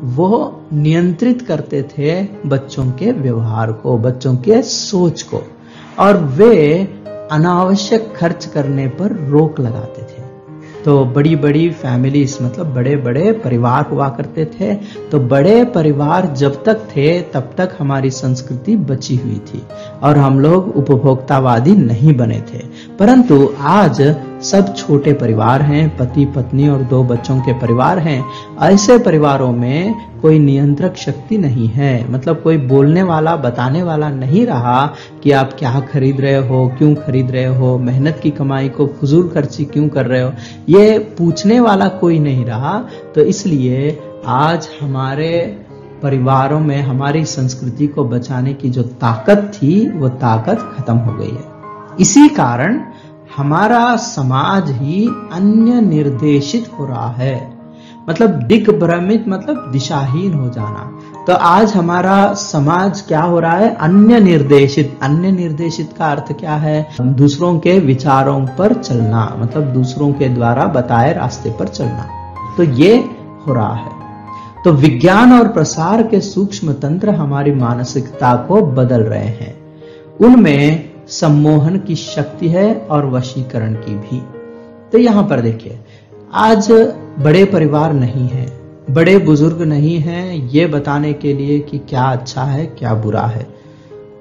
वो नियंत्रित करते थे बच्चों के व्यवहार को, बच्चों के सोच को, और वे अनावश्यक खर्च करने पर रोक लगाते थे। तो बड़ी बड़ी फैमिलीज मतलब बड़े बड़े परिवार हुआ करते थे। तो बड़े परिवार जब तक थे तब तक हमारी संस्कृति बची हुई थी, और हम लोग उपभोक्तावादी नहीं बने थे। परंतु आज सब छोटे परिवार हैं, पति पत्नी और 2 बच्चों के परिवार हैं। ऐसे परिवारों में कोई नियंत्रक शक्ति नहीं है, मतलब कोई बोलने वाला, बताने वाला नहीं रहा कि आप क्या खरीद रहे हो, क्यों खरीद रहे हो, मेहनत की कमाई को फजूल खर्ची क्यों कर रहे हो, ये पूछने वाला कोई नहीं रहा। तो इसलिए आज हमारे परिवारों में हमारी संस्कृति को बचाने की जो ताकत थी वो ताकत खत्म हो गई है। इसी कारण हमारा समाज ही अन्य निर्देशित हो रहा है, मतलब दिग्भ्रमित, मतलब दिशाहीन हो जाना। तो आज हमारा समाज क्या हो रहा है? अन्य निर्देशित। अन्य निर्देशित का अर्थ क्या है? दूसरों के विचारों पर चलना, मतलब दूसरों के द्वारा बताए रास्ते पर चलना। तो ये हो रहा है। तो विज्ञान और प्रसार के सूक्ष्म तंत्र हमारी मानसिकता को बदल रहे हैं। उनमें सम्मोहन की शक्ति है और वशीकरण की भी। तो यहां पर देखिए, आज बड़े परिवार नहीं है, बड़े बुजुर्ग नहीं हैं ये बताने के लिए कि क्या अच्छा है क्या बुरा है,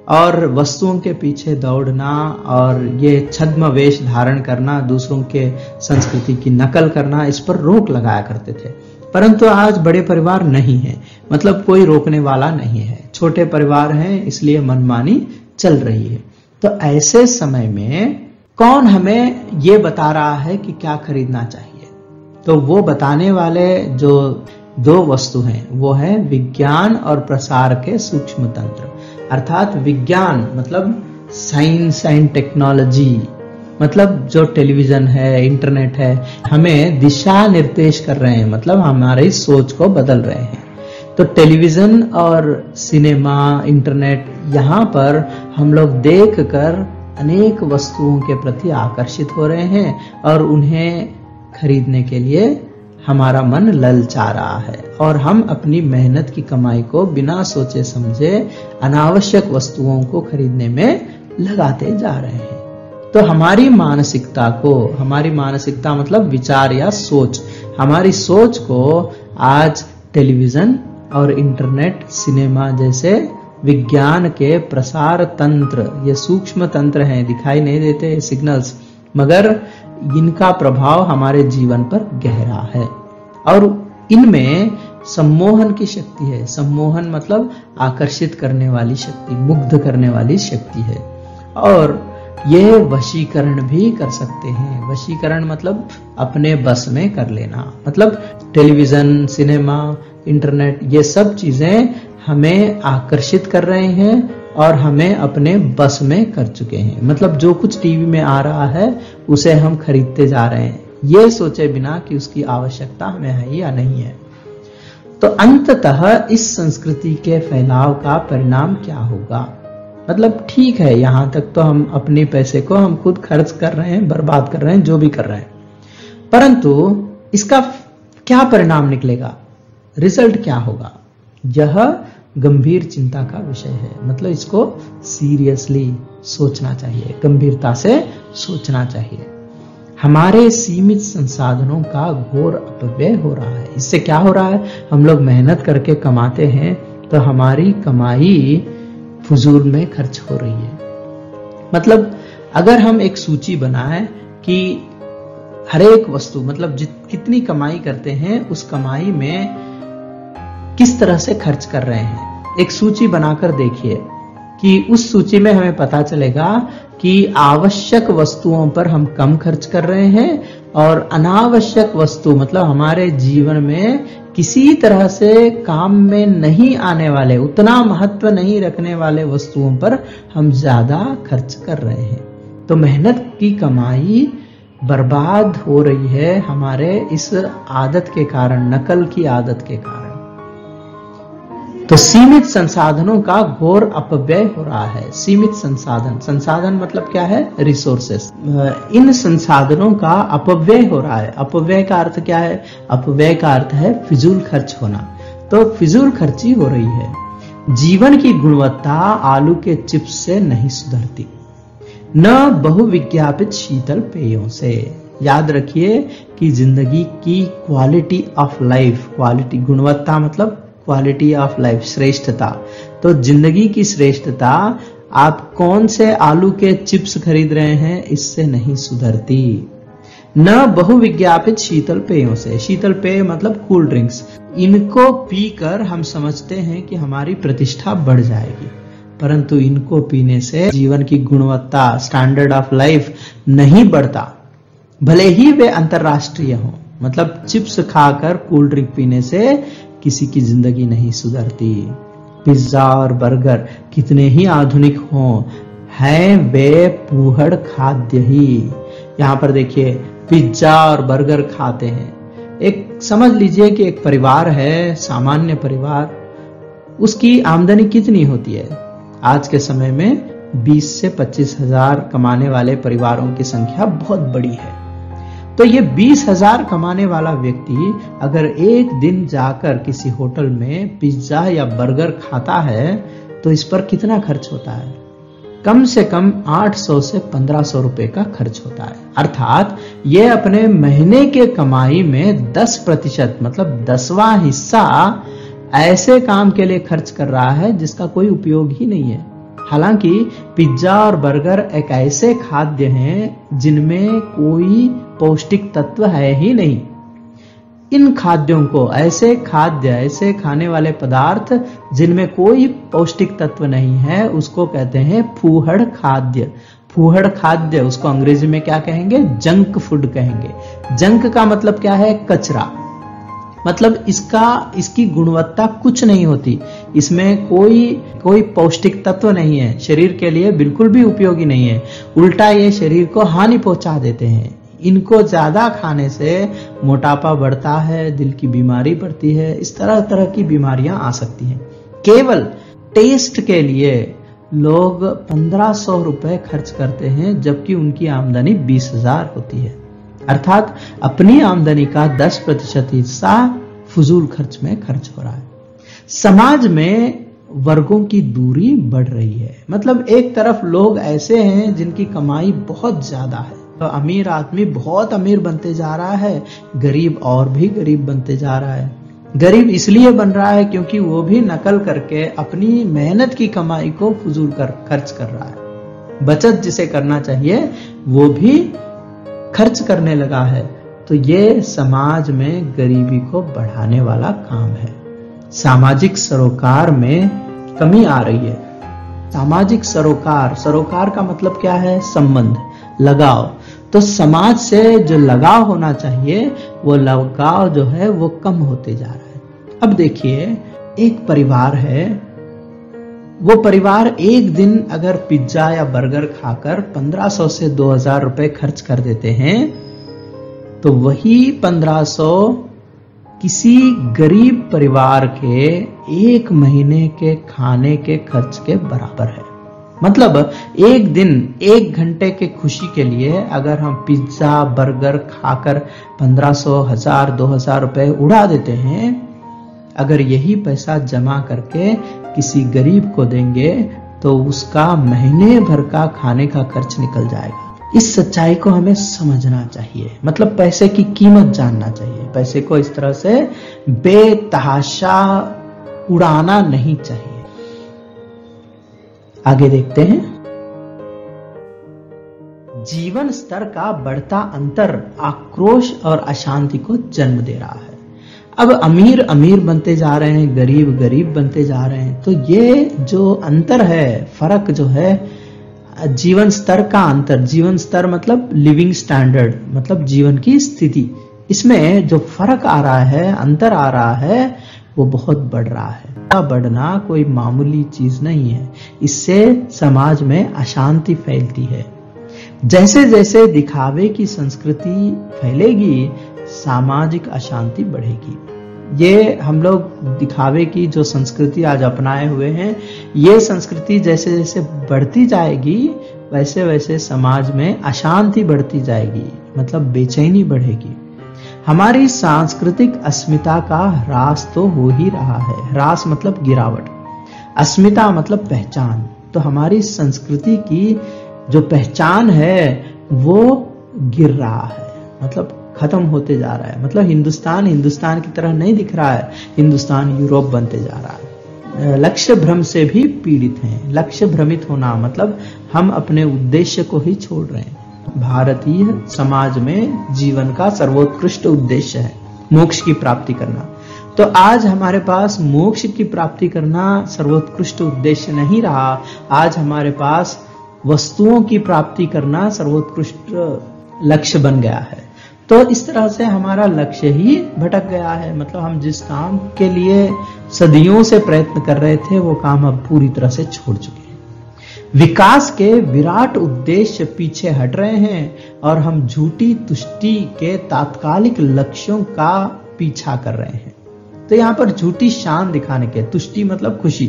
और वस्तुओं के पीछे दौड़ना और ये छद्म वेश धारण करना, दूसरों के संस्कृति की नकल करना, इस पर रोक लगाया करते थे। परंतु आज बड़े परिवार नहीं है, मतलब कोई रोकने वाला नहीं है, छोटे परिवार हैं, इसलिए मनमानी चल रही है। तो ऐसे समय में कौन हमें ये बता रहा है कि क्या खरीदना चाहिए? तो वो बताने वाले जो 2 वस्तु हैं वो है विज्ञान और प्रसार के सूक्ष्म तंत्र। अर्थात विज्ञान मतलब साइंस एंड टेक्नोलॉजी, मतलब जो टेलीविजन है, इंटरनेट है, हमें दिशा निर्देश कर रहे हैं, मतलब हमारी सोच को बदल रहे हैं। तो टेलीविजन और सिनेमा, इंटरनेट, यहाँ पर हम लोग देखकर अनेक वस्तुओं के प्रति आकर्षित हो रहे हैं और उन्हें खरीदने के लिए हमारा मन ललचा रहा है, और हम अपनी मेहनत की कमाई को बिना सोचे समझे अनावश्यक वस्तुओं को खरीदने में लगाते जा रहे हैं। तो हमारी मानसिकता मतलब विचार या सोच, हमारी सोच को आज टेलीविजन और इंटरनेट, सिनेमा जैसे विज्ञान के प्रसार तंत्र, ये सूक्ष्म तंत्र हैं, दिखाई नहीं देते सिग्नल्स, मगर इनका प्रभाव हमारे जीवन पर गहरा है और इनमें सम्मोहन की शक्ति है। सम्मोहन मतलब आकर्षित करने वाली शक्ति, मुग्ध करने वाली शक्ति है, और ये वशीकरण भी कर सकते हैं। वशीकरण मतलब अपने बस में कर लेना, मतलब टेलीविजन, सिनेमा, इंटरनेट, ये सब चीजें हमें आकर्षित कर रहे हैं और हमें अपने बस में कर चुके हैं। मतलब जो कुछ टीवी में आ रहा है उसे हम खरीदते जा रहे हैं, ये सोचे बिना कि उसकी आवश्यकता हमें है या नहीं है। तो अंततः इस संस्कृति के फैलाव का परिणाम क्या होगा? मतलब ठीक है, यहां तक तो हम अपने पैसे को हम खुद खर्च कर रहे हैं, बर्बाद कर रहे हैं, जो भी कर रहे हैं, परंतु इसका क्या परिणाम निकलेगा? रिजल्ट क्या होगा? यह गंभीर चिंता का विषय है। मतलब इसको सीरियसली सोचना चाहिए, गंभीरता से सोचना चाहिए। हमारे सीमित संसाधनों का घोर अपव्यय हो रहा है। इससे क्या हो रहा है? हम लोग मेहनत करके कमाते हैं तो हमारी कमाई फजूल में खर्च हो रही है। मतलब अगर हम एक सूची बनाएं कि हर एक वस्तु, मतलब कितनी कमाई करते हैं, उस कमाई में किस तरह से खर्च कर रहे हैं, एक सूची बनाकर देखिए कि उस सूची में हमें पता चलेगा कि आवश्यक वस्तुओं पर हम कम खर्च कर रहे हैं और अनावश्यक वस्तु, मतलब हमारे जीवन में किसी तरह से काम में नहीं आने वाले, उतना महत्व नहीं रखने वाले वस्तुओं पर हम ज्यादा खर्च कर रहे हैं। तो मेहनत की कमाई बर्बाद हो रही है हमारे इस आदत के कारण, नकल की आदत के कारण। तो सीमित संसाधनों का घोर अपव्यय हो रहा है। सीमित संसाधन मतलब क्या है? रिसोर्सेस। इन संसाधनों का अपव्यय हो रहा है। अपव्यय का अर्थ क्या है? अपव्यय का अर्थ है फिजूल खर्च होना। तो फिजूल खर्ची हो रही है। जीवन की गुणवत्ता आलू के चिप्स से नहीं सुधरती, न बहुविज्ञापित शीतल पेयों से। याद रखिए कि जिंदगी की क्वालिटी ऑफ लाइफ, क्वालिटी, गुणवत्ता मतलब क्वालिटी ऑफ लाइफ, श्रेष्ठता। तो जिंदगी की श्रेष्ठता आप कौन से आलू के चिप्स खरीद रहे हैं, इससे नहीं सुधरती। न बहुविज्ञापित शीतल पेयों से, शीतल पेय मतलब कूल ड्रिंक्स, इनको पीकर हम समझते हैं कि हमारी प्रतिष्ठा बढ़ जाएगी, परंतु इनको पीने से जीवन की गुणवत्ता, स्टैंडर्ड ऑफ लाइफ नहीं बढ़ता, भले ही वे अंतरराष्ट्रीय हों। मतलब चिप्स खाकर कूल ड्रिंक पीने से किसी की जिंदगी नहीं सुधरती। पिज्जा और बर्गर कितने ही आधुनिक हों, हैं वे फूहड़ खाद्य ही। यहाँ पर देखिए, पिज्जा और बर्गर खाते हैं। एक समझ लीजिए कि एक परिवार है, सामान्य परिवार, उसकी आमदनी कितनी होती है? आज के समय में 20 से 25 हजार कमाने वाले परिवारों की संख्या बहुत बड़ी है। तो ये 20,000 कमाने वाला व्यक्ति अगर एक दिन जाकर किसी होटल में पिज्जा या बर्गर खाता है तो इस पर कितना खर्च होता है? कम से कम 800 से 1500 रुपए का खर्च होता है। अर्थात ये अपने महीने के कमाई में 10% मतलब 10वां हिस्सा ऐसे काम के लिए खर्च कर रहा है जिसका कोई उपयोग ही नहीं है। हालांकि पिज्जा और बर्गर एक ऐसे खाद्य हैं जिनमें कोई पौष्टिक तत्व है ही नहीं। इन खाद्यों को, ऐसे खाद्य, ऐसे खाने वाले पदार्थ जिनमें कोई पौष्टिक तत्व नहीं है, उसको कहते हैं फूहड़ खाद्य। फूहड़ खाद्य, उसको अंग्रेजी में क्या कहेंगे? जंक फूड कहेंगे। जंक का मतलब क्या है? कचरा। मतलब इसकी गुणवत्ता कुछ नहीं होती, इसमें कोई पौष्टिक तत्व नहीं है, शरीर के लिए बिल्कुल भी उपयोगी नहीं है, उल्टा ये शरीर को हानि पहुंचा देते हैं। इनको ज्यादा खाने से मोटापा बढ़ता है, दिल की बीमारी बढ़ती है, इस तरह तरह की बीमारियां आ सकती हैं। केवल टेस्ट के लिए लोग 1500 रुपए खर्च करते हैं, जबकि उनकी आमदनी 20,000 होती है। अर्थात अपनी आमदनी का 10% हिस्सा फजूल खर्च में खर्च हो रहा है। समाज में वर्गों की दूरी बढ़ रही है। मतलब एक तरफ लोग ऐसे हैं जिनकी कमाई बहुत ज्यादा है, तो अमीर आदमी बहुत अमीर बनते जा रहा है, गरीब और भी गरीब बनते जा रहा है। गरीब इसलिए बन रहा है क्योंकि वो भी नकल करके अपनी मेहनत की कमाई को फजूल खर्च कर रहा है। बचत जिसे करना चाहिए वो भी खर्च करने लगा है। तो ये समाज में गरीबी को बढ़ाने वाला काम है। सामाजिक सरोकार में कमी आ रही है। सामाजिक सरोकार का मतलब क्या है? संबंध, लगाव। तो समाज से जो लगाव होना चाहिए वो लगाव जो है वो कम होते जा रहा है। अब देखिए, एक परिवार है, वो परिवार एक दिन अगर पिज्जा या बर्गर खाकर 1500 से 2000 रुपए खर्च कर देते हैं तो वही 1500 किसी गरीब परिवार के एक महीने के खाने के खर्च के बराबर है। मतलब एक दिन, एक घंटे के खुशी के लिए अगर हम पिज्जा बर्गर खाकर 1500, 1000, 2000 रुपए उड़ा देते हैं, अगर यही पैसा जमा करके किसी गरीब को देंगे तो उसका महीने भर का खाने का खर्च निकल जाएगा। इस सच्चाई को हमें समझना चाहिए। मतलब पैसे की कीमत जानना चाहिए। पैसे को इस तरह से बेतहाशा उड़ाना नहीं चाहिए। आगे देखते हैं। जीवन स्तर का बढ़ता अंतर आक्रोश और अशांति को जन्म दे रहा है। अब अमीर अमीर बनते जा रहे हैं, गरीब गरीब बनते जा रहे हैं। तो ये जो अंतर है, फर्क जो है, जीवन स्तर का अंतर, जीवन स्तर मतलब लिविंग स्टैंडर्ड, मतलब जीवन की स्थिति, इसमें जो फर्क आ रहा है, अंतर आ रहा है, वो बहुत बढ़ रहा है। बढ़ना कोई मामूली चीज नहीं है। इससे समाज में अशांति फैलती है। जैसे जैसे दिखावे की संस्कृति फैलेगी, सामाजिक अशांति बढ़ेगी। ये हम लोग दिखावे की जो संस्कृति आज अपनाए हुए हैं, ये संस्कृति जैसे जैसे बढ़ती जाएगी वैसे वैसे समाज में अशांति बढ़ती जाएगी, मतलब बेचैनी बढ़ेगी। हमारी सांस्कृतिक अस्मिता का ह्रास तो हो ही रहा है। ह्रास मतलब गिरावट, अस्मिता मतलब पहचान। तो हमारी संस्कृति की जो पहचान है वो गिर रहा है, मतलब खत्म होते जा रहा है। मतलब हिंदुस्तान की तरह नहीं दिख रहा है, हिंदुस्तान यूरोप बनते जा रहा है। लक्ष्य भ्रम से भी पीड़ित हैं। लक्ष्य भ्रमित होना मतलब हम अपने उद्देश्य को ही छोड़ रहे हैं। भारतीय समाज में जीवन का सर्वोत्कृष्ट उद्देश्य है मोक्ष की प्राप्ति करना। तो आज हमारे पास मोक्ष की प्राप्ति करना सर्वोत्कृष्ट उद्देश्य नहीं रहा। आज हमारे पास वस्तुओं की प्राप्ति करना सर्वोत्कृष्ट लक्ष्य बन गया है। तो इस तरह से हमारा लक्ष्य ही भटक गया है। मतलब हम जिस काम के लिए सदियों से प्रयत्न कर रहे थे वो काम अब पूरी तरह से छोड़ चुके हैं। विकास के विराट उद्देश्य पीछे हट रहे हैं और हम झूठी तुष्टि के तात्कालिक लक्ष्यों का पीछा कर रहे हैं। तो यहाँ पर झूठी शान दिखाने के, तुष्टि मतलब खुशी,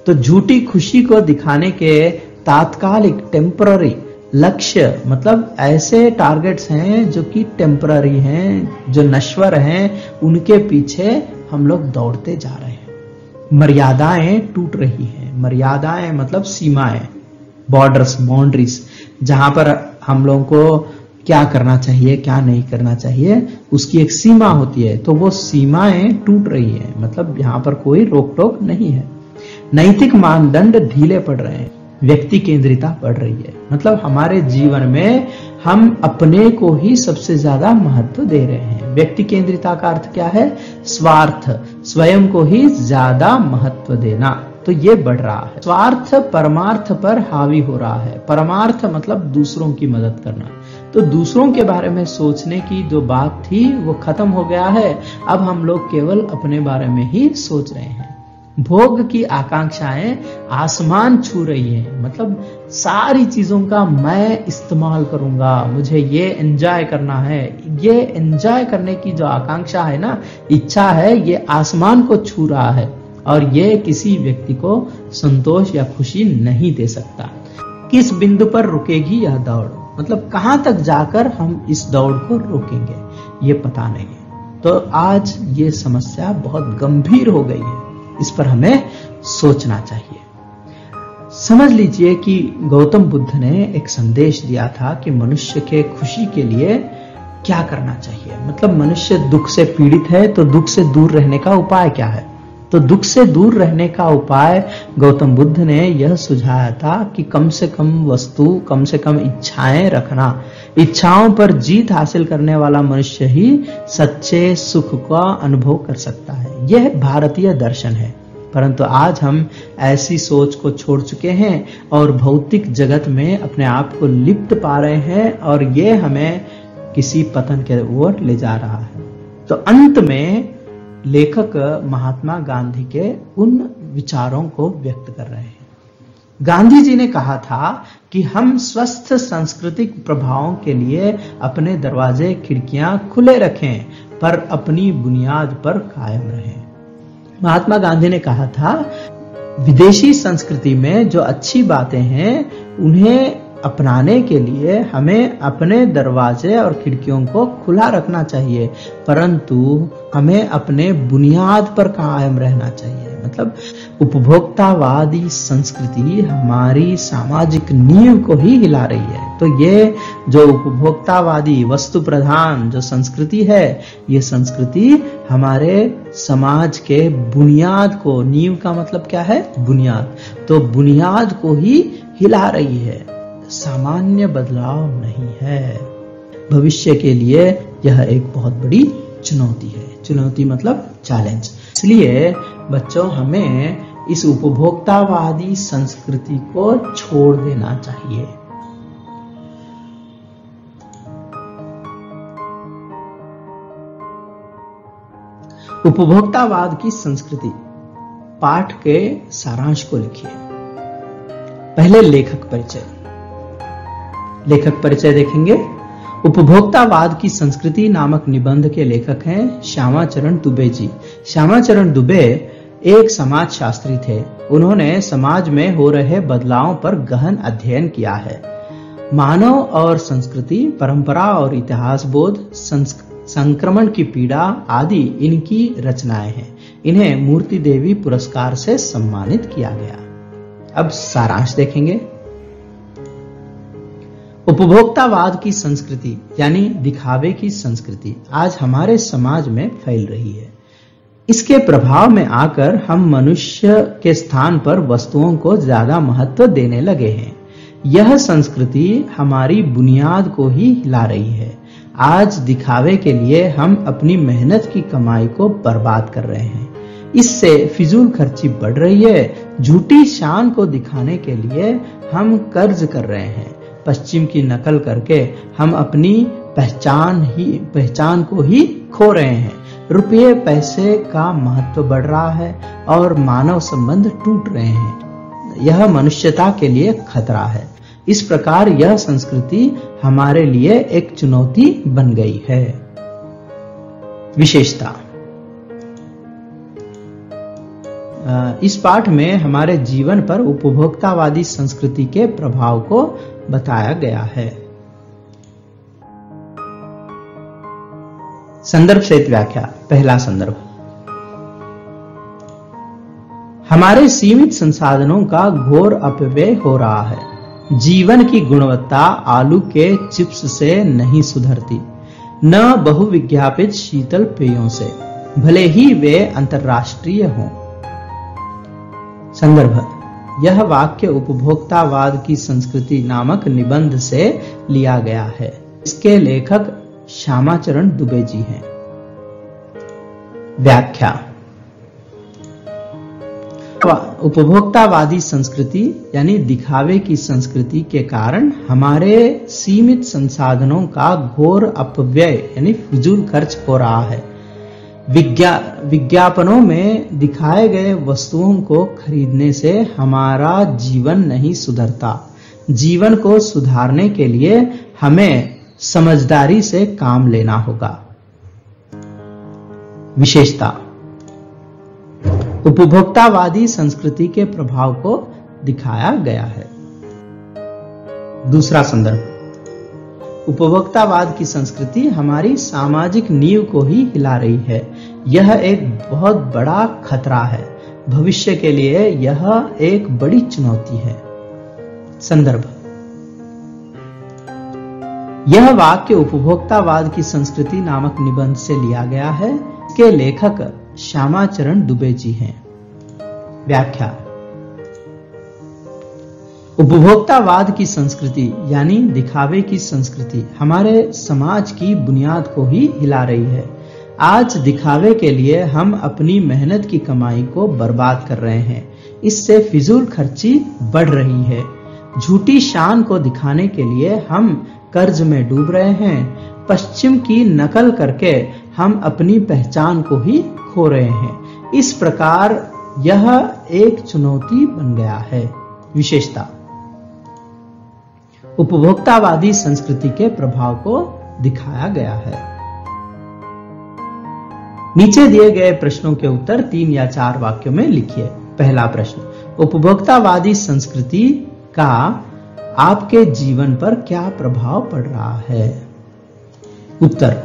तो झूठी खुशी को दिखाने के तात्कालिक टेम्पररी लक्ष्य मतलब ऐसे टारगेट्स हैं जो कि टेम्पररी हैं, जो नश्वर हैं, उनके पीछे हम लोग दौड़ते जा रहे हैं। मर्यादाएं टूट रही हैं। मर्यादाएं मतलब सीमाएं, बॉर्डर्स, बाउंड्रीज, जहां पर हम लोगों को क्या करना चाहिए क्या नहीं करना चाहिए उसकी एक सीमा होती है। तो वो सीमाएं टूट रही हैं, मतलब यहाँ पर कोई रोक टोक नहीं है। नैतिक मानदंड ढीले पड़ रहे हैं। व्यक्ति केंद्रिता बढ़ रही है। मतलब हमारे जीवन में हम अपने को ही सबसे ज्यादा महत्व दे रहे हैं। व्यक्ति केंद्रिता का अर्थ क्या है? स्वार्थ, स्वयं को ही ज्यादा महत्व देना। तो ये बढ़ रहा है। स्वार्थ परमार्थ पर हावी हो रहा है। परमार्थ मतलब दूसरों की मदद करना। तो दूसरों के बारे में सोचने की जो बात थी वो खत्म हो गया है। अब हम लोग केवल अपने बारे में ही सोच रहे हैं। भोग की आकांक्षाएं आसमान छू रही हैं। मतलब सारी चीजों का मैं इस्तेमाल करूंगा, मुझे ये एंजॉय करना है। ये एंजॉय करने की जो आकांक्षा है ना, इच्छा है, ये आसमान को छू रहा है और ये किसी व्यक्ति को संतोष या खुशी नहीं दे सकता। किस बिंदु पर रुकेगी यह दौड़? मतलब कहां तक जाकर हम इस दौड़ को रोकेंगे ये पता नहीं है। तो आज ये समस्या बहुत गंभीर हो गई है। इस पर हमें सोचना चाहिए। समझ लीजिए कि गौतम बुद्ध ने एक संदेश दिया था कि मनुष्य के खुशी के लिए क्या करना चाहिए। मतलब मनुष्य दुख से पीड़ित है तो दुख से दूर रहने का उपाय क्या है? तो दुख से दूर रहने का उपाय गौतम बुद्ध ने यह सुझाया था कि कम से कम वस्तु, कम से कम इच्छाएं रखना। इच्छाओं पर जीत हासिल करने वाला मनुष्य ही सच्चे सुख का अनुभव कर सकता है। यह भारतीय दर्शन है। परंतु आज हम ऐसी सोच को छोड़ चुके हैं और भौतिक जगत में अपने आप को लिप्त पा रहे हैं और ये हमें किसी पतन के ओर ले जा रहा है। तो अंत में लेखक महात्मा गांधी के उन विचारों को व्यक्त कर रहे हैं। गांधी जी ने कहा था कि हम स्वस्थ सांस्कृतिक प्रभावों के लिए अपने दरवाजे खिड़कियां खुले रखें पर अपनी बुनियाद पर कायम रहें। महात्मा गांधी ने कहा था विदेशी संस्कृति में जो अच्छी बातें हैं उन्हें अपनाने के लिए हमें अपने दरवाजे और खिड़कियों को खुला रखना चाहिए, परंतु हमें अपने बुनियाद पर कायम रहना चाहिए। मतलब उपभोक्तावादी संस्कृति हमारी सामाजिक नींव को ही हिला रही है। तो ये जो उपभोक्तावादी वस्तु प्रधान जो संस्कृति है, ये संस्कृति हमारे समाज के बुनियाद को, नींव का मतलब क्या है? बुनियाद। तो बुनियाद को ही हिला रही है। सामान्य बदलाव नहीं है। भविष्य के लिए यह एक बहुत बड़ी चुनौती है। चुनौती मतलब चैलेंज। इसलिए बच्चों हमें इस उपभोक्तावादी संस्कृति को छोड़ देना चाहिए। उपभोक्तावाद की संस्कृति पाठ के सारांश को लिखिए। पहले लेखक परिचय। लेखक परिचय देखेंगे। उपभोक्तावाद की संस्कृति नामक निबंध के लेखक हैं श्यामाचरण दुबे जी। श्यामाचरण दुबे एक समाज शास्त्री थे। उन्होंने समाज में हो रहे बदलावों पर गहन अध्ययन किया है। मानव और संस्कृति, परंपरा और इतिहास बोध, संक्रमण की पीड़ा आदि इनकी रचनाएं हैं। इन्हें मूर्ति देवी पुरस्कार से सम्मानित किया गया। अब सारांश देखेंगे। उपभोक्तावाद की संस्कृति यानी दिखावे की संस्कृति आज हमारे समाज में फैल रही है। इसके प्रभाव में आकर हम मनुष्य के स्थान पर वस्तुओं को ज्यादा महत्व देने लगे हैं। यह संस्कृति हमारी बुनियाद को ही हिला रही है। आज दिखावे के लिए हम अपनी मेहनत की कमाई को बर्बाद कर रहे हैं। इससे फिजूल खर्ची बढ़ रही है। झूठी शान को दिखाने के लिए हम कर्ज कर रहे हैं। पश्चिम की नकल करके हम अपनी पहचान को ही खो रहे हैं। रुपये पैसे का महत्व बढ़ रहा है और मानव संबंध टूट रहे हैं। यह मनुष्यता के लिए खतरा है। इस प्रकार यह संस्कृति हमारे लिए एक चुनौती बन गई है। विशेषता। इस पाठ में हमारे जीवन पर उपभोक्तावादी संस्कृति के प्रभाव को बताया गया है। संदर्भ सहित व्याख्या। पहला संदर्भ, हमारे सीमित संसाधनों का घोर अपव्यय हो रहा है। जीवन की गुणवत्ता आलू के चिप्स से नहीं सुधरती, न बहुविज्ञापित शीतल पेयों से, भले ही वे अंतर्राष्ट्रीय हों। संदर्भ, यह वाक्य उपभोक्तावाद की संस्कृति नामक निबंध से लिया गया है। इसके लेखक श्यामाचरण दुबे जी हैं। व्याख्या। उपभोक्तावादी संस्कृति यानी दिखावे की संस्कृति के कारण हमारे सीमित संसाधनों का घोर अपव्यय यानी फिजूल खर्च हो रहा है। विज्ञापनों में दिखाए गए वस्तुओं को खरीदने से हमारा जीवन नहीं सुधरता। जीवन को सुधारने के लिए हमें समझदारी से काम लेना होगा। विशेषता। उपभोक्तावादी संस्कृति के प्रभाव को दिखाया गया है। दूसरा संदर्भ, उपभोक्तावाद की संस्कृति हमारी सामाजिक नींव को ही हिला रही है। यह एक बहुत बड़ा खतरा है। भविष्य के लिए यह एक बड़ी चुनौती है। संदर्भ, यह वाक्य उपभोक्तावाद की संस्कृति नामक निबंध से लिया गया है। इसके लेखक श्यामाचरण दुबे जी हैं। व्याख्या। उपभोक्तावाद की संस्कृति यानी दिखावे की संस्कृति हमारे समाज की बुनियाद को ही हिला रही है। आज दिखावे के लिए हम अपनी मेहनत की कमाई को बर्बाद कर रहे हैं। इससे फिजूल खर्ची बढ़ रही है। झूठी शान को दिखाने के लिए हम कर्ज में डूब रहे हैं। पश्चिम की नकल करके हम अपनी पहचान को ही खो रहे हैं। इस प्रकार यह एक चुनौती बन गया है। विशेषता। उपभोक्तावादी संस्कृति के प्रभाव को दिखाया गया है। नीचे दिए गए प्रश्नों के उत्तर 3 या 4 वाक्यों में लिखिए। पहला प्रश्न, उपभोक्तावादी संस्कृति का आपके जीवन पर क्या प्रभाव पड़ रहा है? उत्तर,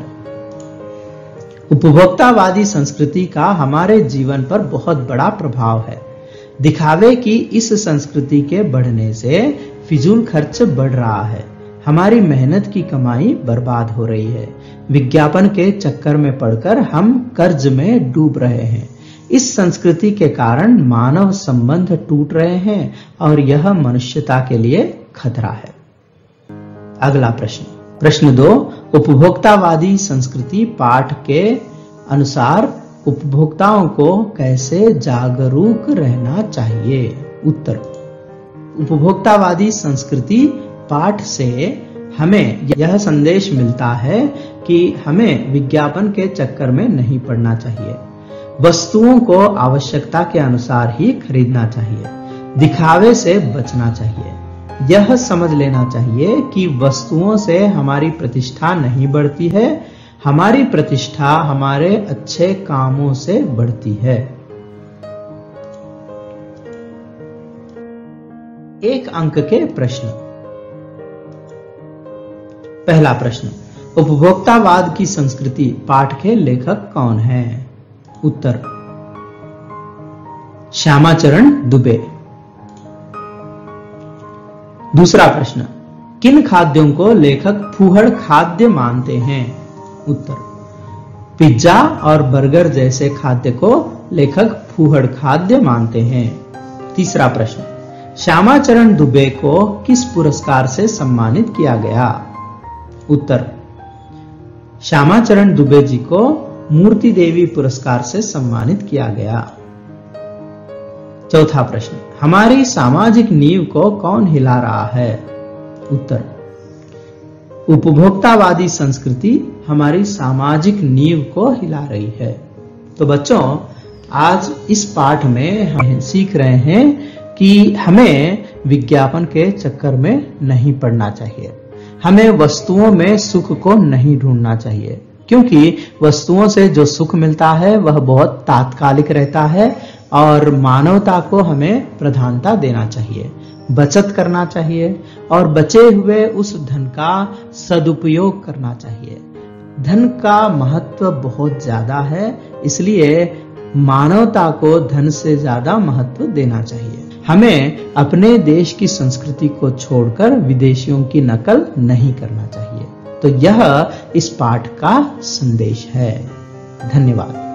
उपभोक्तावादी संस्कृति का हमारे जीवन पर बहुत बड़ा प्रभाव है। दिखावे की इस संस्कृति के बढ़ने से फिजूल खर्च बढ़ रहा है। हमारी मेहनत की कमाई बर्बाद हो रही है। विज्ञापन के चक्कर में पड़कर हम कर्ज में डूब रहे हैं। इस संस्कृति के कारण मानव संबंध टूट रहे हैं और यह मनुष्यता के लिए खतरा है। अगला प्रश्न, प्रश्न 2, उपभोक्तावादी संस्कृति पाठ के अनुसार उपभोक्ताओं को कैसे जागरूक रहना चाहिए? उत्तर, उपभोक्तावादी संस्कृति पाठ से हमें यह संदेश मिलता है कि हमें विज्ञापन के चक्कर में नहीं पड़ना चाहिए। वस्तुओं को आवश्यकता के अनुसार ही खरीदना चाहिए। दिखावे से बचना चाहिए। यह समझ लेना चाहिए कि वस्तुओं से हमारी प्रतिष्ठा नहीं बढ़ती है। हमारी प्रतिष्ठा हमारे अच्छे कामों से बढ़ती है। 1 अंक के प्रश्न। पहला प्रश्न, उपभोक्तावाद की संस्कृति पाठ के लेखक कौन हैं? उत्तर, श्यामाचरण दुबे। दूसरा प्रश्न, किन खाद्यों को लेखक फूहड़ खाद्य मानते हैं? उत्तर, पिज्जा और बर्गर जैसे खाद्य को लेखक फूहड़ खाद्य मानते हैं। तीसरा प्रश्न, श्यामाचरण दुबे को किस पुरस्कार से सम्मानित किया गया? उत्तर, श्यामाचरण दुबे जी को मूर्ति देवी पुरस्कार से सम्मानित किया गया। चौथा प्रश्न, हमारी सामाजिक नींव को कौन हिला रहा है? उत्तर, उपभोक्तावादी संस्कृति हमारी सामाजिक नींव को हिला रही है। तो बच्चों, आज इस पाठ में हम सीख रहे हैं कि हमें विज्ञापन के चक्कर में नहीं पड़ना चाहिए। हमें वस्तुओं में सुख को नहीं ढूंढना चाहिए, क्योंकि वस्तुओं से जो सुख मिलता है वह बहुत तात्कालिक रहता है और मानवता को हमें प्रधानता देना चाहिए, बचत करना चाहिए और बचे हुए उस धन का सदुपयोग करना चाहिए। धन का महत्व बहुत ज्यादा है, इसलिए मानवता को धन से ज्यादा महत्व देना चाहिए। हमें अपने देश की संस्कृति को छोड़कर विदेशियों की नकल नहीं करना चाहिए। तो यह इस पाठ का संदेश है। धन्यवाद।